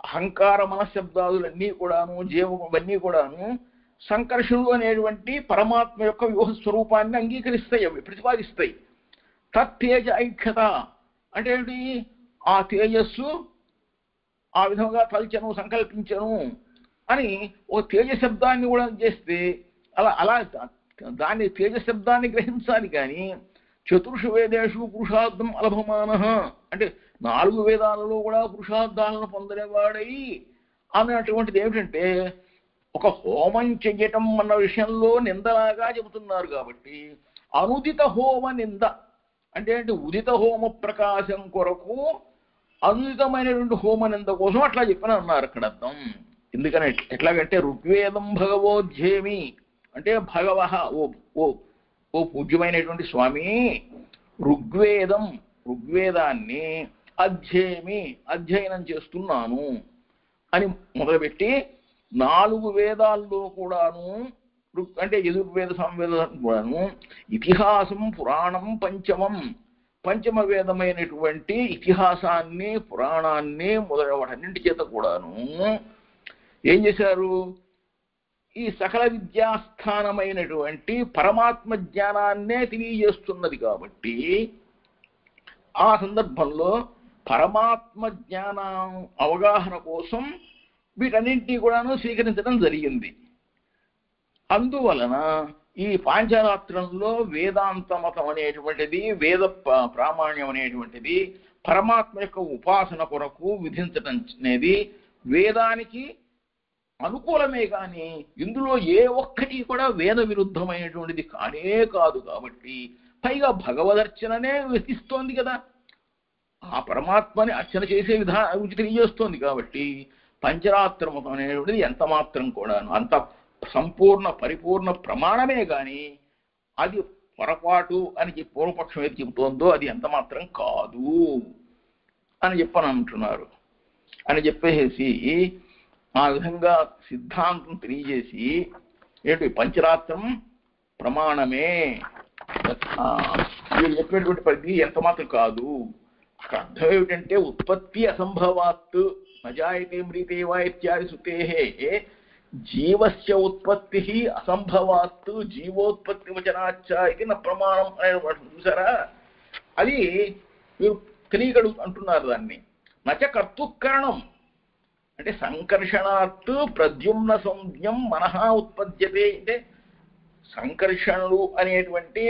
A: అహంకార మనశ్శబ్దాదులన్నీ కూడాను, జీవన్నీ కూడాను సంకర్షణుడు అనేటువంటి పరమాత్మ యొక్క వ్యూహ స్వరూపాన్ని అంగీకరిస్తాయి, అవి ప్రతిపాదిస్తాయి. తత్తేజ ఐక్యత అంటే ఏమిటి? ఆ తేజస్సు ఆ విధంగా తలచను, సంకల్పించను అని ఒక తేజ శబ్దాన్ని కూడా చేస్తే అలా దాన్ని తేజ శబ్దాన్ని గ్రహించాలి. కానీ చతుర్షు వేదేషు పురుషార్థం అలభమాన అంటే 4 వేదాలలో కూడా పురుషార్థాలను పొందలేవాడై అన్నటువంటిది ఏమిటంటే ఒక హోమం చెయ్యటం అన్న విషయంలో నిందలాగా చెబుతున్నారు. కాబట్టి అనుదిత హోమ నింద అంటే ఉదిత హోమ ప్రకాశం కొరకు అనుదితమైనటువంటి హోమ నింద కోసం అట్లా చెప్పిన అన్నారు అక్కడ అర్థం. ఎందుకని ఎట్లాగంటే ఋగ్వేదం భగవోధ్యేమి అంటే భగవ ఓ పూజ్యమైనటువంటి స్వామి, ఋగ్వేదాన్ని అధ్యయనం చేస్తున్నాను అని మొదలుపెట్టి 4 వేదాల్లో కూడాను అంటే యజుర్వేద సామవేద కూడాను ఇతిహాసం పురాణం పంచమ వేదమైనటువంటి ఇతిహాసాన్ని పురాణాన్ని మొదలైన వాటన్నింటి చేత కూడాను ఏం చేశారు? ఈ సకల విద్యాస్థానమైనటువంటి పరమాత్మ జ్ఞానాన్నే తెలియజేస్తున్నది. కాబట్టి ఆ సందర్భంలో పరమాత్మ జ్ఞానం అవగాహన కోసం వీటన్నింటినీ కూడాను స్వీకరించడం జరిగింది. అందువలన ఈ పాంచరాత్రంలో వేదాంత మతం అనేటువంటిది, వేద ప్రామాణ్యం అనేటువంటిది పరమాత్మ యొక్క ఉపాసన కొరకు విధించడం అనేది వేదానికి అనుకూలమే, కానీ ఇందులో ఏ ఒక్కటి కూడా వేద విరుద్ధమైనటువంటిది కానే కాదు. కాబట్టి పైగా భగవదర్చననే విధిస్తోంది కదా, ఆ పరమాత్మని అర్చన చేసే విధానం తెలియజేస్తోంది. కాబట్టి పంచరాత్రం అనేటువంటిది ఎంత మాత్రం కూడా అంత సంపూర్ణ పరిపూర్ణ ప్రమాణమే, కానీ అది పొరపాటు అని పూర్వపక్షం ఏది చెబుతోందో అది ఎంత మాత్రం కాదు అని చెప్పని అంటున్నారు. అని చెప్పేసి ఆ విధంగా సిద్ధాంతం తెలియజేసి ఏంటి పంచరాత్రం ప్రమాణమే, వీళ్ళు చెప్పినటువంటి పరిధి ఎంత మాత్రం కాదు. అక్కడ అర్థం ఏమిటంటే ఉత్పత్తి అసంభవాత్ నజాయతే మ్రీతే వా ఇత్యాది సుతే జీవస్య ఉత్పత్తి అసంభవాత్ జీవోత్పత్తి వచనాచ్చ ఇది నా ప్రమాణం అనే చూసారా? అది మీరు తెలియగడు అంటున్నారు. దాన్ని నచ కర్తుకరణం అంటే సంకర్షణాత్ ప్రద్యుమ్న సంజ్ఞం మనః ఉత్పద్యతే అంటే సంకర్షణుడు అనేటువంటి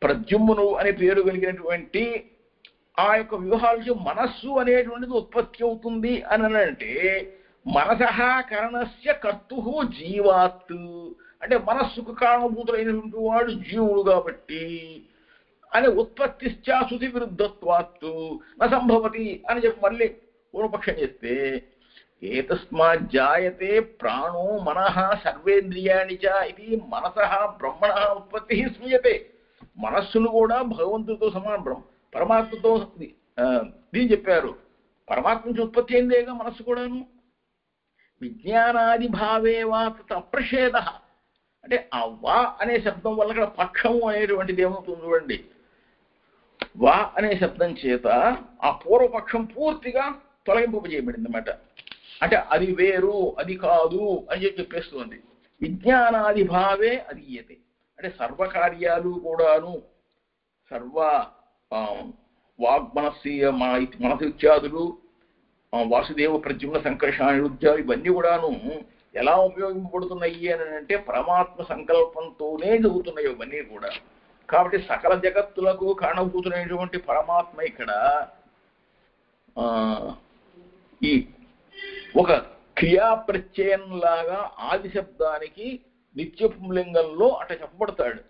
A: ప్రద్యుమ్నుడు అనే పేరు కలిగినటువంటి ఆ యొక్క వ్యూహాలు మనస్సు అనేటువంటిది ఉత్పత్తి అవుతుంది అని అంటే మనసః కరణస్య కర్తు జీవాత్ అంటే మనస్సుకు కారణభూతులైనటువంటి వాడు జీవుడు కాబట్టి అని ఉత్పత్తిశ్చ శృతి విరుద్ధత్వాత్ న సంభవతి అని చెప్పి మళ్ళీ పూర్వపక్షం చేస్తే ఏతస్మాత్ జాయతే ప్రాణో మనః సర్వేంద్రియాణి చ ఇది మనసః బ్రహ్మణః ఉత్పత్తి స్మీయతే. మనస్సును కూడా భగవంతుడితో సమానం, పరమాత్మతో దీని చెప్పారు. పరమాత్మ నుంచి ఉత్పత్తి అయిందేగా మనస్సు కూడాను. విజ్ఞానాది భావే వా అప్రషేద అంటే ఆ వా అనే శబ్దం వల్ల ఇక్కడ పక్షము అనేటువంటిది ఏమవుతుంది చూడండి. వా అనే శబ్దం చేత ఆ పూర్వపక్షం పూర్తిగా తొలగింపజేయబడింది అన్నమాట. అంటే అది వేరు అది కాదు అని చెప్పేస్తుంది. విజ్ఞానాది భావే అధీయతే అంటే సర్వకార్యాలు కూడాను సర్వ వాగ్మనస్సీయ మనసు ఇత్యాదులు వాసుదేవ ప్రద్యుమ్న సంకర్షాణుద్యాలు ఇవన్నీ కూడాను ఎలా ఉపయోగింపబడుతున్నాయి అని అంటే పరమాత్మ సంకల్పంతోనే జరుగుతున్నాయి ఇవన్నీ కూడా. కాబట్టి సకల జగత్తులకు కారణభూతులైనటువంటి పరమాత్మ ఇక్కడ ఈ ఒక క్రియాప్రత్యయంలాగా ఆది శబ్దానికి నిత్య పుంలింగంలో అట చెప్పబడతాడు.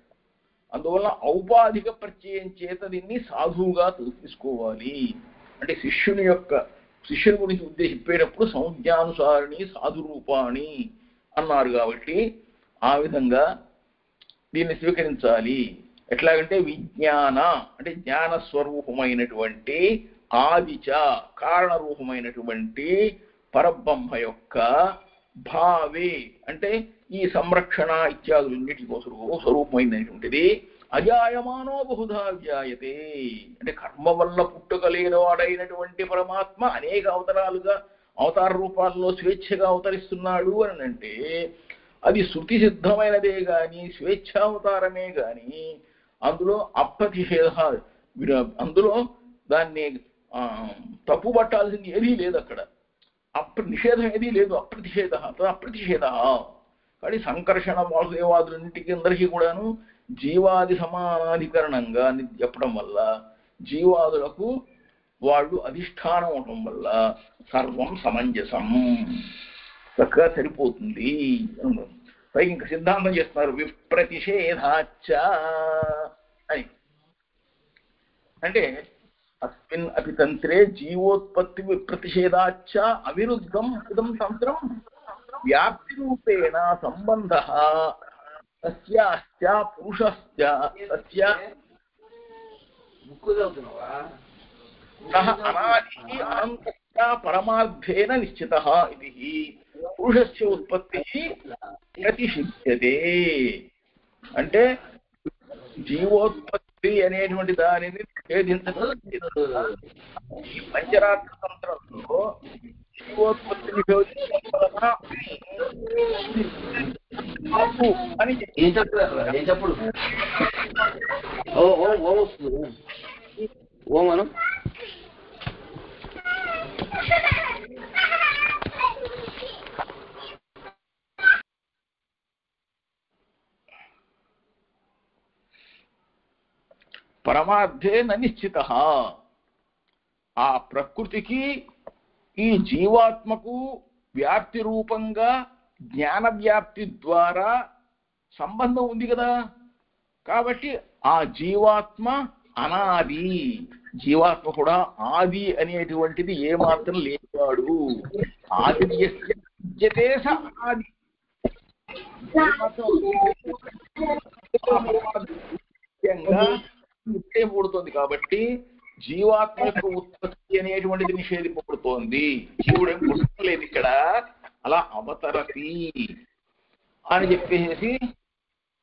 A: అందువల్ల ఔపాధిక ప్రత్యయం చేత దీన్ని సాధువుగా తీసుకోవాలి. అంటే శిష్యుని గురించి ఉద్దేశించేటప్పుడు సంజ్ఞానుసారిణి సాధు రూపాణి అన్నారు కాబట్టి ఆ విధంగా దీన్ని స్వీకరించాలి. ఎట్లాగంటే విజ్ఞాన అంటే జ్ఞానస్వరూపమైనటువంటి ఆదిచ కారణరూపమైనటువంటి పరబ్రహ్మ యొక్క భావే అంటే ఈ సంరక్షణ ఇత్యాదులన్నిటి స్వరూపమైనటువంటిది అజాయమానో బహుధా వ్యాయతే అంటే కర్మ వల్ల పుట్టుకలేని వాడైనటువంటి పరమాత్మ అనేక అవతార రూపాల్లో స్వేచ్ఛగా అవతరిస్తున్నాడు అని అంటే అది శృతి సిద్ధమైనదే గాని స్వేచ్ఛావతారమే గాని అందులో అప్రతిషేధ అందులో దాన్ని తప్పుపట్టాల్సింది ఏదీ లేదు. అక్కడ నిషేధం ఏదీ లేదు. అప్రతిషేధ కానీ సంకర్షణ వాసుదేవాదులన్నిటికీ అందరికీ కూడాను జీవాది సమానాధికరణంగా చెప్పడం వల్ల జీవాదులకు వాళ్ళు అధిష్టానం అవటం వల్ల సర్వం సమంజసం చక్కగా సరిపోతుంది. పైకి ఇంకా సిద్ధాంతం చేస్తున్నారు విప్రతిషేధాచ్చ అని. అంటే అస్మిన్ అపి తంత్రే జీవోత్పత్తి విప్రతిషేధాచ్చ అవిరుద్ధం ఇదం తంత్రం వ్యాప్తి రూపేణ సంబంధ తస్యాశ్చ పురుషశ్చ తస్య సహ అనాదిః అనంతశ్చ పరమార్థేన నిశ్చితః ఇది పురుషస్య ఉత్పత్తిః ప్రతిషిధ్యతే. అంటే జీవోత్పత్తి అనేటువంటి దానిని నిషేధించడం ఈ పంచరాత్ర తంత్రంలో జీవోత్పత్తి నిషేధించడం వలన అని
C: చెప్పడు ఓం మనం
A: పరమార్థే నిశ్చిత. ఆ ప్రకృతికి ఈ జీవాత్మకు వ్యాప్తి రూపంగా జ్ఞాన వ్యాప్తి ద్వారా సంబంధం ఉంది కదా. కాబట్టి ఆ జీవాత్మ అనాది, జీవాత్మ కూడా ఆది అనేటువంటిది ఏమాత్రం లేవాడు. ఆది విద్యతే స అనాది. నిశ్చయపడుతోంది కాబట్టి జీవాత్మ యొక్క ఉత్పత్తి అనేటువంటిది నిషేధింపబడుతోంది. జీవుడు ఏం పుట్టలేదు ఇక్కడ, అలా అవతరతి అని చెప్పేసి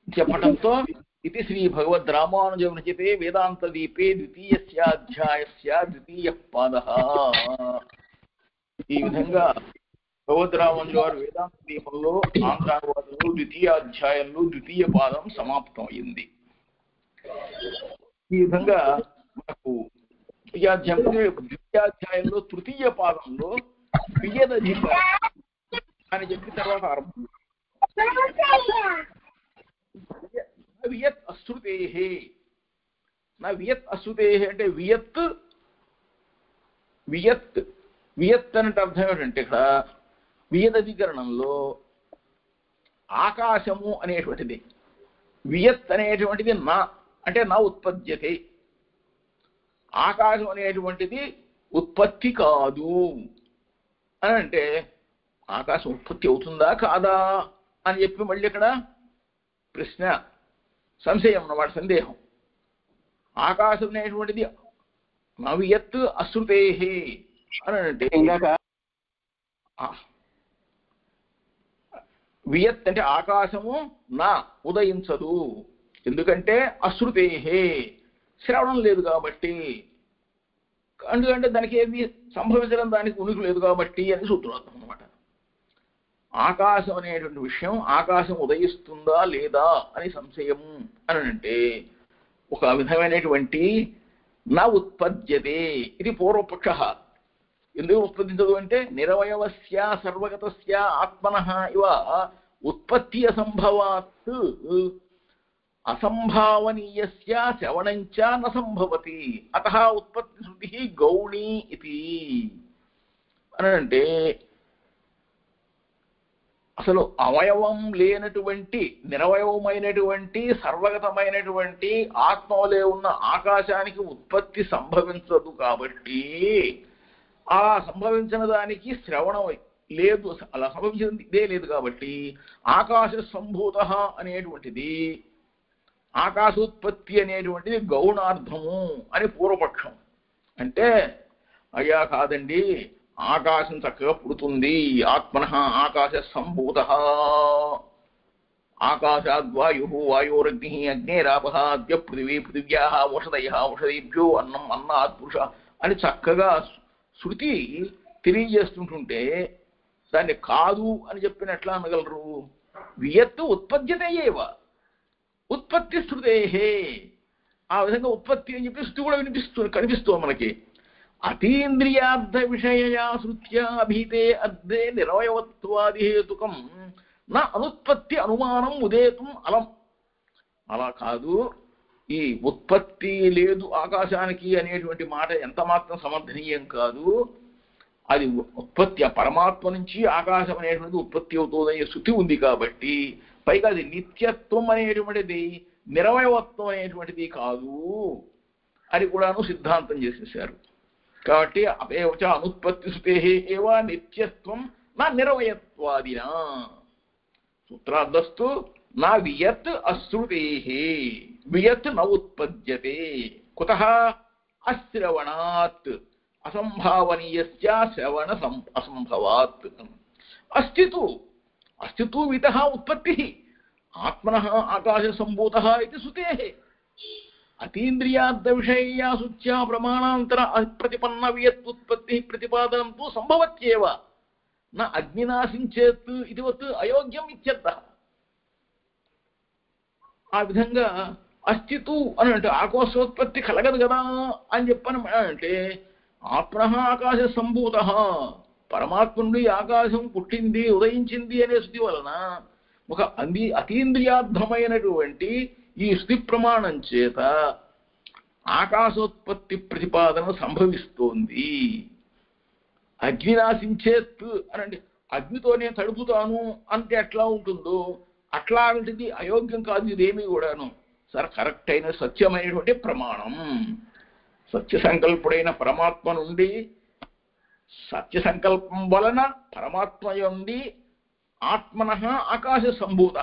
A: చెప్పటంతో ఇది శ్రీ భగవద్ రామానుజ విరచితే వేదాంత దీపే ద్వితీయస్యాధ్యాయస్య ద్వితీయ పాదః. ఈ విధంగా భగవద్ రామానుజు వారు వేదాంత దీపంలో ఆంధ్రానువాదంలో ద్వితీయాధ్యాయంలో ద్వితీయ పాదం సమాప్తం అయింది. ఈ విధంగా మనకు ద్వితీయాధ్యాయంలో తృతీయ పాదంలో వియదధికారం అని చెప్పిన తర్వాత ఆరంభం వియత్ అశ్రుతే. నా వియత్ అశ్రుతే అంటే వియత్ వియత్ వియత్ అంటే అర్థం ఏమిటంటే ఇక్కడ వియదధికరణంలో ఆకాశము అనేటువంటిది, వియత్ అనేటువంటిది నా అంటే నా ఉత్పద్యతే. ఆకాశం అనేటువంటిది ఉత్పత్తి కాదు అని అంటే ఆకాశం ఉత్పత్తి అవుతుందా కాదా అని చెప్పి మళ్ళీ ఇక్కడ ప్రశ్న, సంశయం అన్నమాట, సందేహం. ఆకాశం అనేటువంటిది నవియత్ అశ్రుతే అని అంటే వియత్ అంటే ఆకాశము నా ఉదయించదు. ఎందుకంటే అశ్రుతే శ్రవణం లేదు కాబట్టి, ఎందుకంటే దానికి ఏది సంభవించడం దానికి ఉనికి లేదు కాబట్టి అని సూత్రార్థం అనమాట. ఆకాశం అనేటువంటి విషయం, ఆకాశం ఉదయిస్తుందా లేదా అని సంశయం అని అంటే ఒక విధమైనటువంటి నా ఉత్పద్యతే ఇది పూర్వపక్ష. ఎందుకు ఉత్పత్తించదు అంటే నిరవయవస్య సర్వగతస్య ఆత్మనః ఇవ ఉత్పత్తి అసంభవాత్ అసంభావనీయస్య శ్రవణంచ న సంభవతి అతః ఉత్పత్తి శృతి గౌణీ ఇది అని అంటే అసలు అవయవం లేనటువంటి నిరవయవమైనటువంటి సర్వగతమైనటువంటి ఆత్మవలే ఉన్న ఆకాశానికి ఉత్పత్తి సంభవించదు కాబట్టి ఆ సంభవించిన దానికి శ్రవణం లేదు, అలా సంభవించింది ఇదే లేదు కాబట్టి ఆకాశ సంభూత అనేటువంటిది ఆకాశోత్పత్తి అనేటువంటిది గౌణార్థము అని పూర్వపక్షం. అంటే అయ్యా కాదండి, ఆకాశం చక్కగా పుడుతుంది, ఆత్మనః ఆకాశ సంభూత ఆకాశాద్వాయు వాయోరగ్ని అగ్నేరాపః అద్య పృథివీ పృథివ్యా ఓషధయ ఓషధీభ్యో అన్నం అన్నాత్ పురుష అని చక్కగా శృతి తెలియజేస్తుంటుంటే దాన్ని కాదు అని చెప్పిన ఎట్లా అనగలరు? వియత్తు ఉత్పద్యతే ఏవ ఉత్పత్తి శృతేహే. ఆ విధంగా ఉత్పత్తి అని చెప్పి శృతి కూడా కనిపిస్తుంది మనకి. అతీంద్రియార్థ విషయయా శృత్యా అభీతే అర్ధే నిరవయవత్వాది హేతుకం నా అనుత్పత్తి అనుమానం ఉదేతుం అలం. అలా కాదు, ఈ ఉత్పత్తి లేదు ఆకాశానికి అనేటువంటి మాట ఎంత మాత్రం సమర్థనీయం కాదు. అది ఉత్పత్తి ఆ పరమాత్మ నుంచి ఆకాశం అనేటువంటిది ఉత్పత్తి అవుతుందనే శృతి ఉంది కాబట్టి, పైగా అది నిత్యత్వం అనేటువంటిది నిరవయవత్వం అనేటువంటిది కాదు అని కూడాను సిద్ధాంతం చేసేసారు. కాబట్టి అవేవచ అనుత్పత్తి శృతే ఏవ నిత్యత్వం నా నిరవయత్వాదినా సూత్రార్థస్తు నా వియత్ అశ్రుతే వియత్ న ఉత్పద్యతే కుతః అశ్రవణాత్ అసంభావనీయస్య శ్రవణ అసంభవాత్. అస్తితు వితః ఉత్పత్తిః ఆత్మనః ఆకాశ సంభూతః ఇది శృతేః. అతీంద్రియార్థ విషయయా శృత్యా ప్రమాణాంతర అప్రతిపన్న వియత్తుత్పత్తి ప్రతిపాదనం తు సంభవత్యేవ నా అగ్నినాశించేత్ ఇదివత్ అయోగ్యం ఇత్యర్థః. ఆ విధంగా అస్తితు అని అంటే ఆకాశోత్పత్తి కలగదు కదా అని చెప్పని అంటే ఆత్మనః ఆకాశ సంభూతః పరమాత్మ నుండి ఆకాశం పుట్టింది ఉదయించింది అనే శృతి వలన ఒక అతీంద్రియార్థమైనటువంటి ఈ శృతి ప్రమాణం చేత ఆకాశోత్పత్తి ప్రతిపాదన సంభవిస్తోంది. అగ్నినాశించేత్ అనండి, అగ్నితోనే తడుపుతాను అంటే ఎట్లా ఉంటుందో అట్లాంటిది అయోగ్యం కాదు. ఇదేమీ కూడాను సార్ కరెక్ట్ అయిన సత్యమైనటువంటి ప్రమాణం. సత్య సంకల్పుడైన పరమాత్మ నుండి సత్య సంకల్పం వలన పరమాత్మ నుండి ఆత్మనః ఆకాశ సంభూత,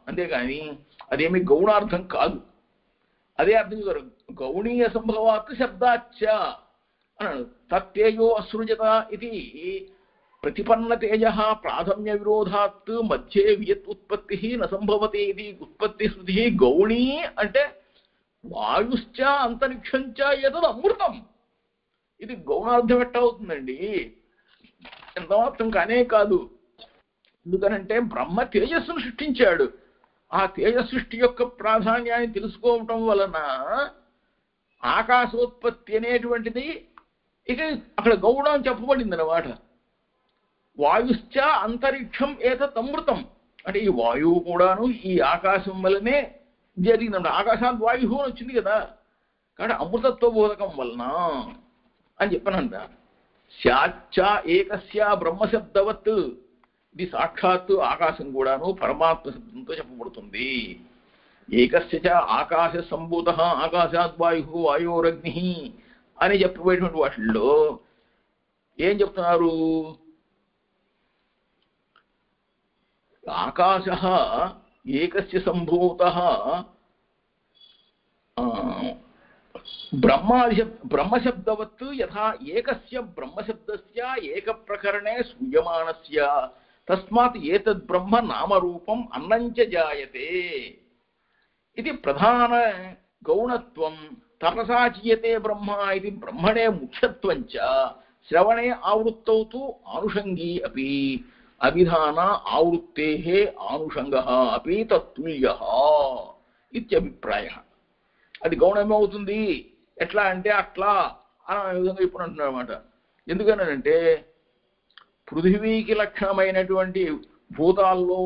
A: అంతేగాని అదేమి గౌణార్థం కాదు. అదే అర్థం చేశారు. గౌణీయ సంభవాత్ శబ్దాచ్చ అన్నాడు. తత్తేజో అసృజత ఇది ప్రతిపన్న తేజ ప్రాథమ్య విరోధాత్ మధ్యే వియత్ ఉత్పత్తి న సంభవతి ఇది ఉత్పత్తి శృతి గౌణీ అంటే వాయుశ్చ అంతరిక్షంచ ఎతద్ అమృతం. ఇది గౌణార్థం ఎట్ట అవుతుందండి? ఎంత మాత్రం కానే కాదు. ఎందుకనంటే బ్రహ్మ తేజస్సును సృష్టించాడు. ఆ తేజసృష్టి యొక్క ప్రాధాన్యాన్ని తెలుసుకోవటం వలన ఆకాశోత్పత్తి అనేటువంటిది ఇక అక్కడ గౌణం చెప్పబడింది అన్నమాట. వాయుశ్చ అంతరిక్షం ఏతత్ అమృతం అంటే ఈ వాయువు కూడాను ఈ ఆకాశం వల్లనే జరిగిందన్నమాట. ఆకాశానికి వాయువు అని వచ్చింది కదా, కాబట్టి అమృతత్వ బోధకం వలన అని చెప్పనంట. శాచ్చ ఏకస్య బ్రహ్మశబ్దవత్ ఇది సాక్షాత్తు ఆకాశం కూడాను పరమాత్మ శబ్దంతో చెప్పబడుతుంది. ఏకస్య చ ఆకాశ సంభూత ఆకాశాద్ వాయు వాయోరగ్ని అని చెప్పబోయేటువంటి వాటిల్లో ఏం చెప్తున్నారు? ఆకాశ ఏకస్య సంభూత బ్రహ్మశబ్దవత్ యథా ఏకస్య బ్రహ్మశబ్దస్య ఏక ప్రకరణే సూయమానస్య తస్మాత్ ఏతద్ బ్రహ్మ నామరూపం అన్నంచ జాయతే ఇది ప్రధాన గౌణత్వం తపసా చీయతే బ్రహ్మ ఇది బ్రహ్మణే ముఖ్యత్వంచ శ్రవణే ఆవృత్తౌ తు ఆనుషంగీ అపి అభిధాన ఆవృత్తేః ఆనుషంగః అపి తత్తుల్యః ఇత్యభిప్రాయః. అది గౌణమవుతుంది. ఎట్లా అంటే అట్లా అనే విధంగా ఇప్పుడు అంటున్నాడు అనమాట. ఎందుకనంటే పృథివీకి లక్షణమైనటువంటి భూతాల్లో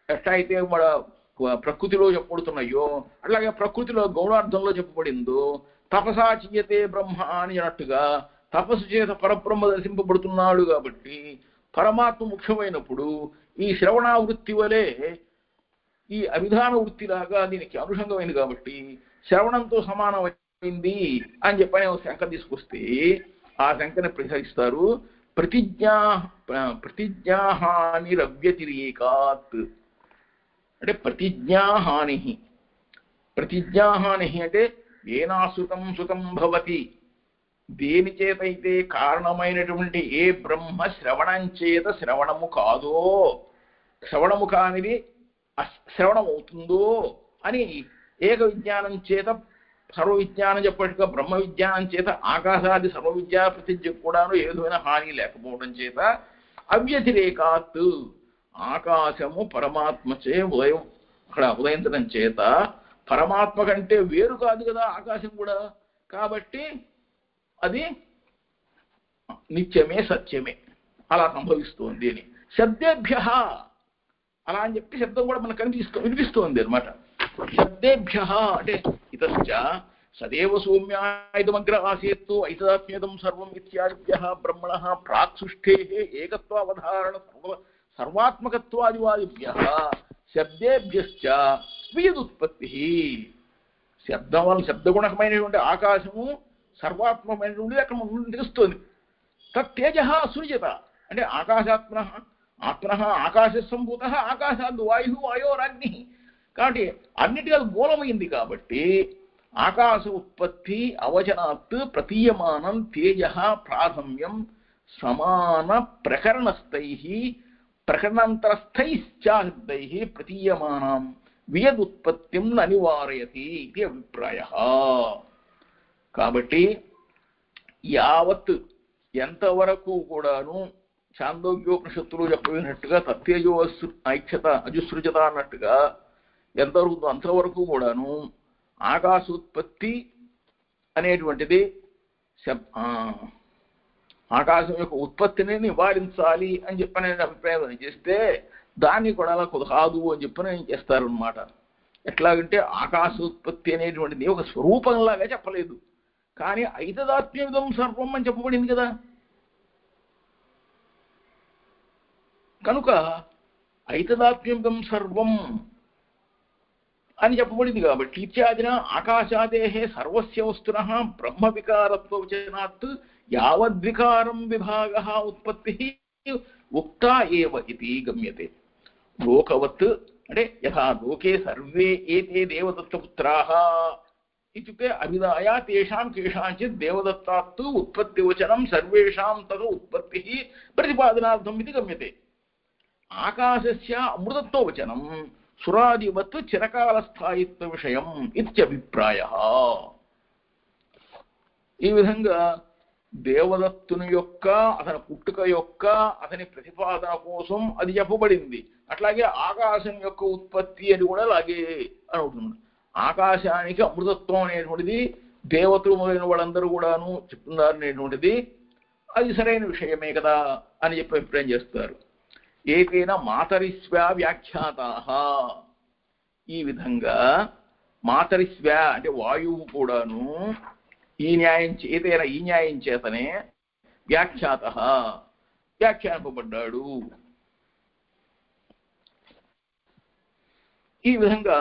A: ఎట్లా అయితే మన ప్రకృతిలో చెప్పబడుతున్నాయో అట్లాగే ప్రకృతిలో గౌణార్థంలో చెప్పబడిందో తపసా చీయతే బ్రహ్మ అని అన్నట్టుగా తపస్సు చేత పరబ్రహ్మ దర్శింపబడుతున్నాడు కాబట్టి పరమాత్మ ముఖ్యమైనప్పుడు ఈ శ్రవణావృత్తి వలె ఈ అభిధాన వృత్తిలాగా దీనికి అనుషంగమైంది కాబట్టి శ్రవణంతో సమానమైంది అని చెప్పని శంక తీసుకొస్తే ఆ శంకని ప్రతిహరిస్తారు. ప్రతిజ్ఞాహానిరవ్యతిరేకాత్ అంటే ప్రతిజ్ఞాహాని అంటే ఏనాశ్రుతం సుతం భవతి, దేని చేతైతే కారణమైనటువంటి ఏ బ్రహ్మ శ్రవణం చేత శ్రవణము కాదో, శ్రవణము కానిది అశ్రవణం అవుతుందో అని ఏక విజ్ఞానం చేత సర్వ విజ్ఞానం చెప్పట్టుగా బ్రహ్మ విజ్ఞానం చేత ఆకాశాది సర్వ విద్యా ప్రతిజ్ఞ కూడాను ఏ విధమైన హాని లేకపోవడం చేత అవ్యతిరేకాత్ ఆకాశము పరమాత్మచే అక్కడ ఉదయించడం చేత పరమాత్మ కంటే వేరు కాదు కదా ఆకాశం కూడా, కాబట్టి అది నిత్యమే సత్యమే అలా సంభవిస్తుంది అని శబ్దేభ్య అలా అని చెప్పి శబ్దం కూడా మనకు వినిపిస్తుంది అనమాట. శబ్దేభ్య అంటే ఇతశ్చ సదేవ సౌమ్యా ఇదమగ్ర ఆసేత్తు ఐతదాత్మ్యదం సర్వం ఇత్యాదిభ్య బ్రహ్మణ ప్రాక్సృష్టే ఏకత్వావధారణ సర్వాత్మకత్వాదివాదిభ్య శబ్దేభ్యశ్చ స్వీయదుత్పత్తి. శబ్దం వల్ల శబ్దగుణకమైనటువంటి ఆకాశము సర్వాత్మకమైనటువంటిది అక్కడ తెలుస్తుంది. తేజ సృజత అంటే ఆకాశాత్మన ఆత్మన ఆకాశ సంభూత ఆకాశాద్ వాయు వాయోరాగ్ని, కాబట్టి అన్నిటికీ అది మూలమైంది కాబట్టి ఆకాశ ఉత్పత్తి అవచనాత్ ప్రతీయమానం తేజ ప్రాథమ్యం సమాన ప్రకరణస్థై ప్రకరణంతరస్థైశ్చాశబ్దై ప్రతీయమానం వియదుత్పత్తిం అనివారయతి ఇది అభిప్రాయ. కాబట్టి యావత్ ఎంతవరకు కూడాను ఛాందోగ్యోపనిషత్తులు చెప్పినట్టుగా తత్తేజో ఐక్షత అజుసృజత అన్నట్టుగా ఎంతవరకు అంతవరకు కూడాను ఆకాశోత్పత్తి అనేటువంటిది ఆకాశం యొక్క ఉత్పత్తిని నివారించాలి అని చెప్పని అభిప్రాయం చేస్తే దాన్ని కూడా అలా కుదరాదు అని చెప్పని చేస్తారనమాట. ఎట్లాగంటే ఆకాశోత్పత్తి అనేటువంటిది ఒక స్వరూపంలాగా చెప్పలేదు, కానీ ఐతదాత్మ్యమిదం సర్వం అని చెప్పబడింది కదా. కనుక ఐతదాత్మ్యమిదం సర్వం అని చెప్పబడింది కాబట్టి ఇత్యాదిన ఆకాశాదేహ సర్వస్య వస్తున బ్రహ్మ వికారత్వవచనాత్ యావద్వికారం విభాగ ఉత్పత్తి ఉక్తా ఏవ ఇది గమ్యతే. లోకవత్ అంటే యథా లోకే సర్వే ఏతే దేవదత్తపుత్రాః ఇత్యుక్తే అభిధాయ తేషాం కేషాంచిత్ దేవదత్తాత్తు ఉత్పత్తివచనం సర్వేషాం తదు ఉత్పత్తి ప్రతిపాదనార్థం ఇది గమ్యతే. ఆకాశస్య అమృతత్వవచనం సురాదివత్ చిరకాలస్థాయిత్వ విషయం ఇత్యభిప్రాయః. ఈ విధంగా దేవదత్తుని యొక్క అతని పుట్టుక యొక్క అతని ప్రతిపాదన కోసం అది చెప్పబడింది. అట్లాగే ఆకాశం యొక్క ఉత్పత్తి అని కూడా అలాగే అని అవుతుంది. ఆకాశానికి అమృతత్వం అనేటువంటిది దేవతలు మొదలైన వాళ్ళందరూ కూడాను చెప్తున్నారు అనేటువంటిది అది సరైన విషయమే కదా అని చెప్పి అభిప్రాయం చేస్తారు. ఏకైనా మాతరిస్వ్యా వ్యాఖ్యాతాః. ఈ విధంగా మాతరిస్వ్యా అంటే వాయువు కూడాను ఈ న్యాయం ఏదైనా ఈ న్యాయం చేతనే వ్యాఖ్యాతః వ్యాఖ్యానింపబడ్డాడు. ఈ విధంగా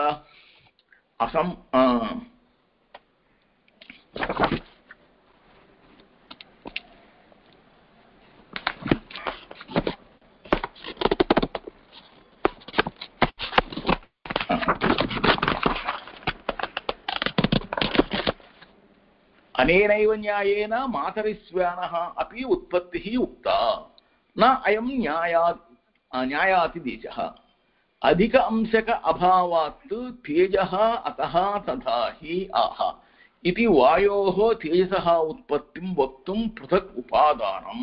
A: అనేనైవ న్యాయేన మాతరిస్వ్యానః అపి ఉత్పత్తిః ఉక్తా న అయం న్యాయాతి దేశః అధిక అంశక అభావాత్ తేజః అతః తథా హి ఆహ. ఇది వాయోః తేజసః ఉత్పత్తిం వక్తుం పృథక్ ఉపాదానం.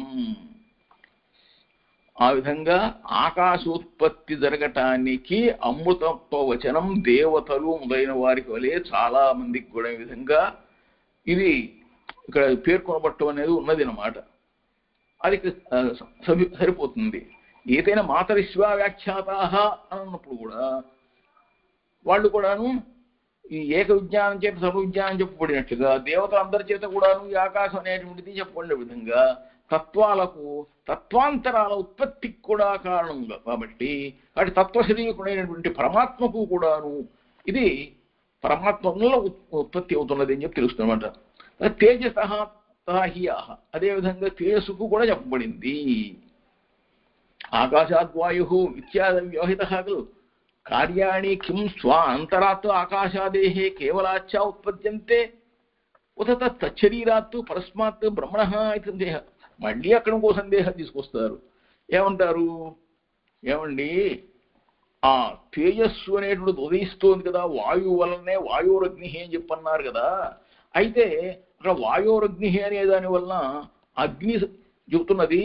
A: ఆ విధంగా ఆకాశోత్పత్తి జరగటానికి అమృతత్వ వచనం దేవతలు మొదలైన వారికి వలె చాలా మందికి కూడా ఈ విధంగా ఇది ఇక్కడ పేర్కొనబట్టం అనేది ఉన్నది అన్నమాట. అది సరిపోతుంది. ఏదైనా మాతరిశ్వ వ్యాఖ్యాతాః అన్నప్పుడు కూడా వాళ్ళు కూడాను ఈ ఏక విజ్ఞానం చేత సర్వ విజ్ఞానం చెప్పబడినట్లుగా దేవతలందరి చేత కూడాను ఈ ఆకాశం అనేటువంటిది చెప్పబడిన విధంగా తత్వాలకు తత్వాంతరాల ఉత్పత్తికి కూడా కారణం కాబట్టి అటు తత్వశరీరకుడైనటువంటి పరమాత్మకు కూడాను ఇది పరమాత్మలో ఉత్పత్తి అవుతున్నది అని చెప్పి తెలుస్తుందన్నమాట. తేజసః తాహ్యాః అదేవిధంగా తేజస్సుకు కూడా చెప్పబడింది. ఆకాశాద్వాయుః ఇత్యాది వ్యవహితః ఖలు కార్యాణి కిం స్వ అంతరాత్ ఆకాశాదేహే కేవలాచ్చ ఉత్పద్యంతే ఉత తచ్చరీరాత్తు పరస్మాత్ బ్రహ్మణః ఇది సందేహ. మళ్ళీ అక్కడ ఇంకో సందేహం తీసుకొస్తారు. ఏమంటారు? ఏమండి, ఆ తేజస్సు అనేటువంటిది ఉదయిస్తోంది కదా, వాయువు వలనే వాయురగ్ని అని చెప్పన్నారు కదా. అయితే అక్కడ వాయురగ్ని అనే దాని వలన అగ్ని చెబుతున్నది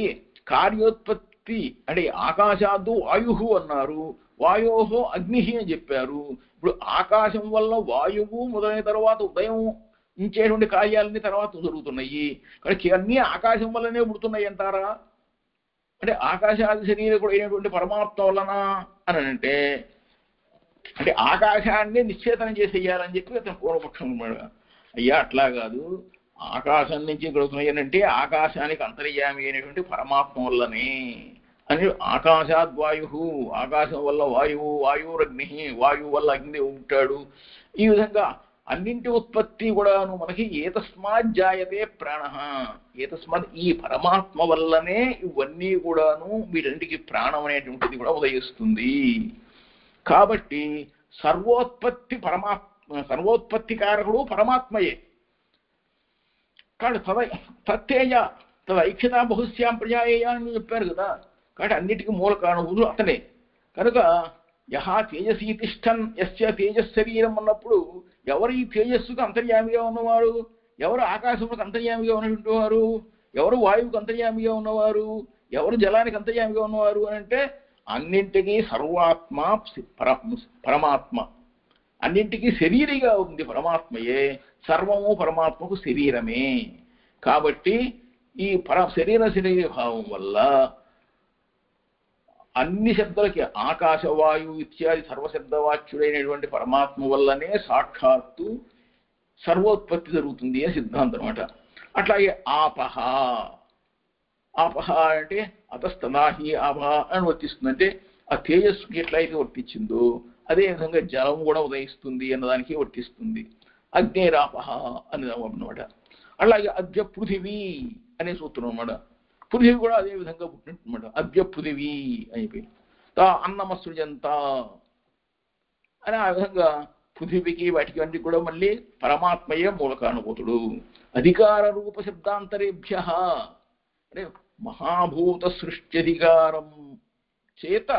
A: కార్యోత్పత్తి అంటే ఆకాశాద్దు వాయు అన్నారు, వాయోహ అగ్ని అని చెప్పారు. ఇప్పుడు ఆకాశం వల్ల వాయువు మొదలైన తర్వాత ఉదయం ఇంచేటువంటి కార్యాలన్నీ తర్వాత జరుగుతున్నాయి. ఇక్కడికి అన్నీ ఆకాశం వల్లనే పుడుతున్నాయి అంటారా? అంటే ఆకాశాది శరీరకుడు అయినటువంటి పరమాత్మ వలన అని అంటే ఆకాశాన్ని నిశ్చేతనం చేసేయాలని చెప్పి అతను పూర్వపక్షం ఉన్నాడు. అయ్యా అట్లా కాదు, ఆకాశం నుంచి గడుతున్నాయి అంటే ఆకాశానికి అంతర్యామి అయినటువంటి పరమాత్మ వల్లనే అని. ఆకాశాద్వాయు, ఆకాశం వల్ల వాయువు, వాయురగ్ని, వాయువు వల్ల అగ్ని ఉంటాడు. ఈ విధంగా అన్నింటి ఉత్పత్తి కూడాను మనకి ఏతస్మాత్ జాయతే ప్రాణ, ఏతస్మాత్ ఈ పరమాత్మ వల్లనే ఇవన్నీ కూడాను వీటన్నిటికీ ప్రాణం అనేటువంటిది కూడా ఉదయిస్తుంది. కాబట్టి సర్వోత్పత్తి కారకుడు పరమాత్మయే. కాబట్టి తత్తేజ తదైక్షత బహుశ్యాం ప్రజాయేయ అని చెప్పారు కదా. కాబట్టి అన్నిటికీ మూల కారణుడు అతనే. కనుక యహ తేజసీ తిష్టన్ యస్య తేజశరీరం అన్నప్పుడు ఎవరు ఈ తేజస్సుకు అంతర్యామిగా ఉన్నవారు, ఎవరు ఆకాశములకు అంతర్యామిగా ఉన్నటువంటి వారు, ఎవరు వాయువుకు అంతర్యామిగా ఉన్నవారు, ఎవరు జలానికి అంతర్యామిగా ఉన్నవారు అని అంటే అన్నింటికీ సర్వాత్మ పరమాత్మ, అన్నింటికీ శరీరిగా ఉంది పరమాత్మయే. సర్వము పరమాత్మకు శరీరమే. కాబట్టి ఈ శరీర భావం వల్ల అన్ని శబ్దాలకి ఆకాశవాయు ఇత్యాది సర్వశబ్దవాచ్యుడైనటువంటి పరమాత్మ వల్లనే సాక్షాత్తు సర్వోత్పత్తి జరుగుతుంది అని సిద్ధాంతం అనమాట. అట్లాగే ఆపహ, ఆపహ అంటే అతస్తనాహి ఆపహ అని వర్తిస్తుందంటే ఆ తేజస్సుకి ఎట్లయితే వర్తించిందో అదేవిధంగా జలం కూడా ఉదయిస్తుంది అన్నదానికి వర్తిస్తుంది. అగ్నేరాపహ అని అన్నమాట. అలాగే అద్య పృథివీ అనే సూత్రం అన్నమాట. పృథివీ కూడా అదే విధంగా పుట్టినమాట. అద్య పృథివీ అని చెప్పి అన్నమసృజంత అని ఆ విధంగా పృథివీకి వాటికి అన్ని కూడా మళ్ళీ పరమాత్మయే మూలకానుభూతుడు. అధికార రూప శబ్దాంతరేభ్య అంటే మహాభూత సృష్ట్యధికారం చేత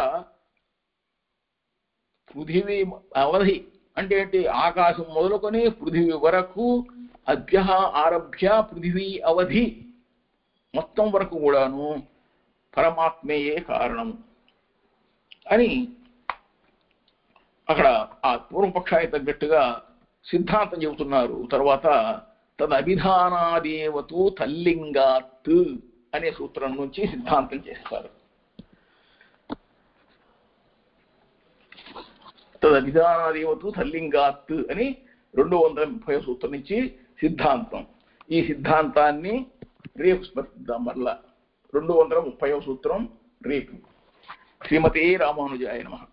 A: పృథివీ అవధి అంటే ఏంటి, ఆకాశం మొదలుకొని పృథివీ వరకు అభ్య ఆరభ్య పృథివీ అవధి మొత్తం వరకు కూడాను పరమాత్మయే కారణం అని అక్కడ ఆ పూర్వపక్షానికి తగ్గట్టుగా సిద్ధాంతం చెబుతున్నారు. తర్వాత తదభిధానాదేవతు తల్లింగాత్ అనే సూత్రం నుంచి సిద్ధాంతం చేస్తారు. తదభిధానాదేవతు తల్లింగాత్ అని 230 సూత్రం నుంచి సిద్ధాంతం. ఈ సిద్ధాంతాన్ని రేపు స్మరిద్దాం. మరలా 230 సూత్రం రేపు. శ్రీమతే రామానుజాయ నమః.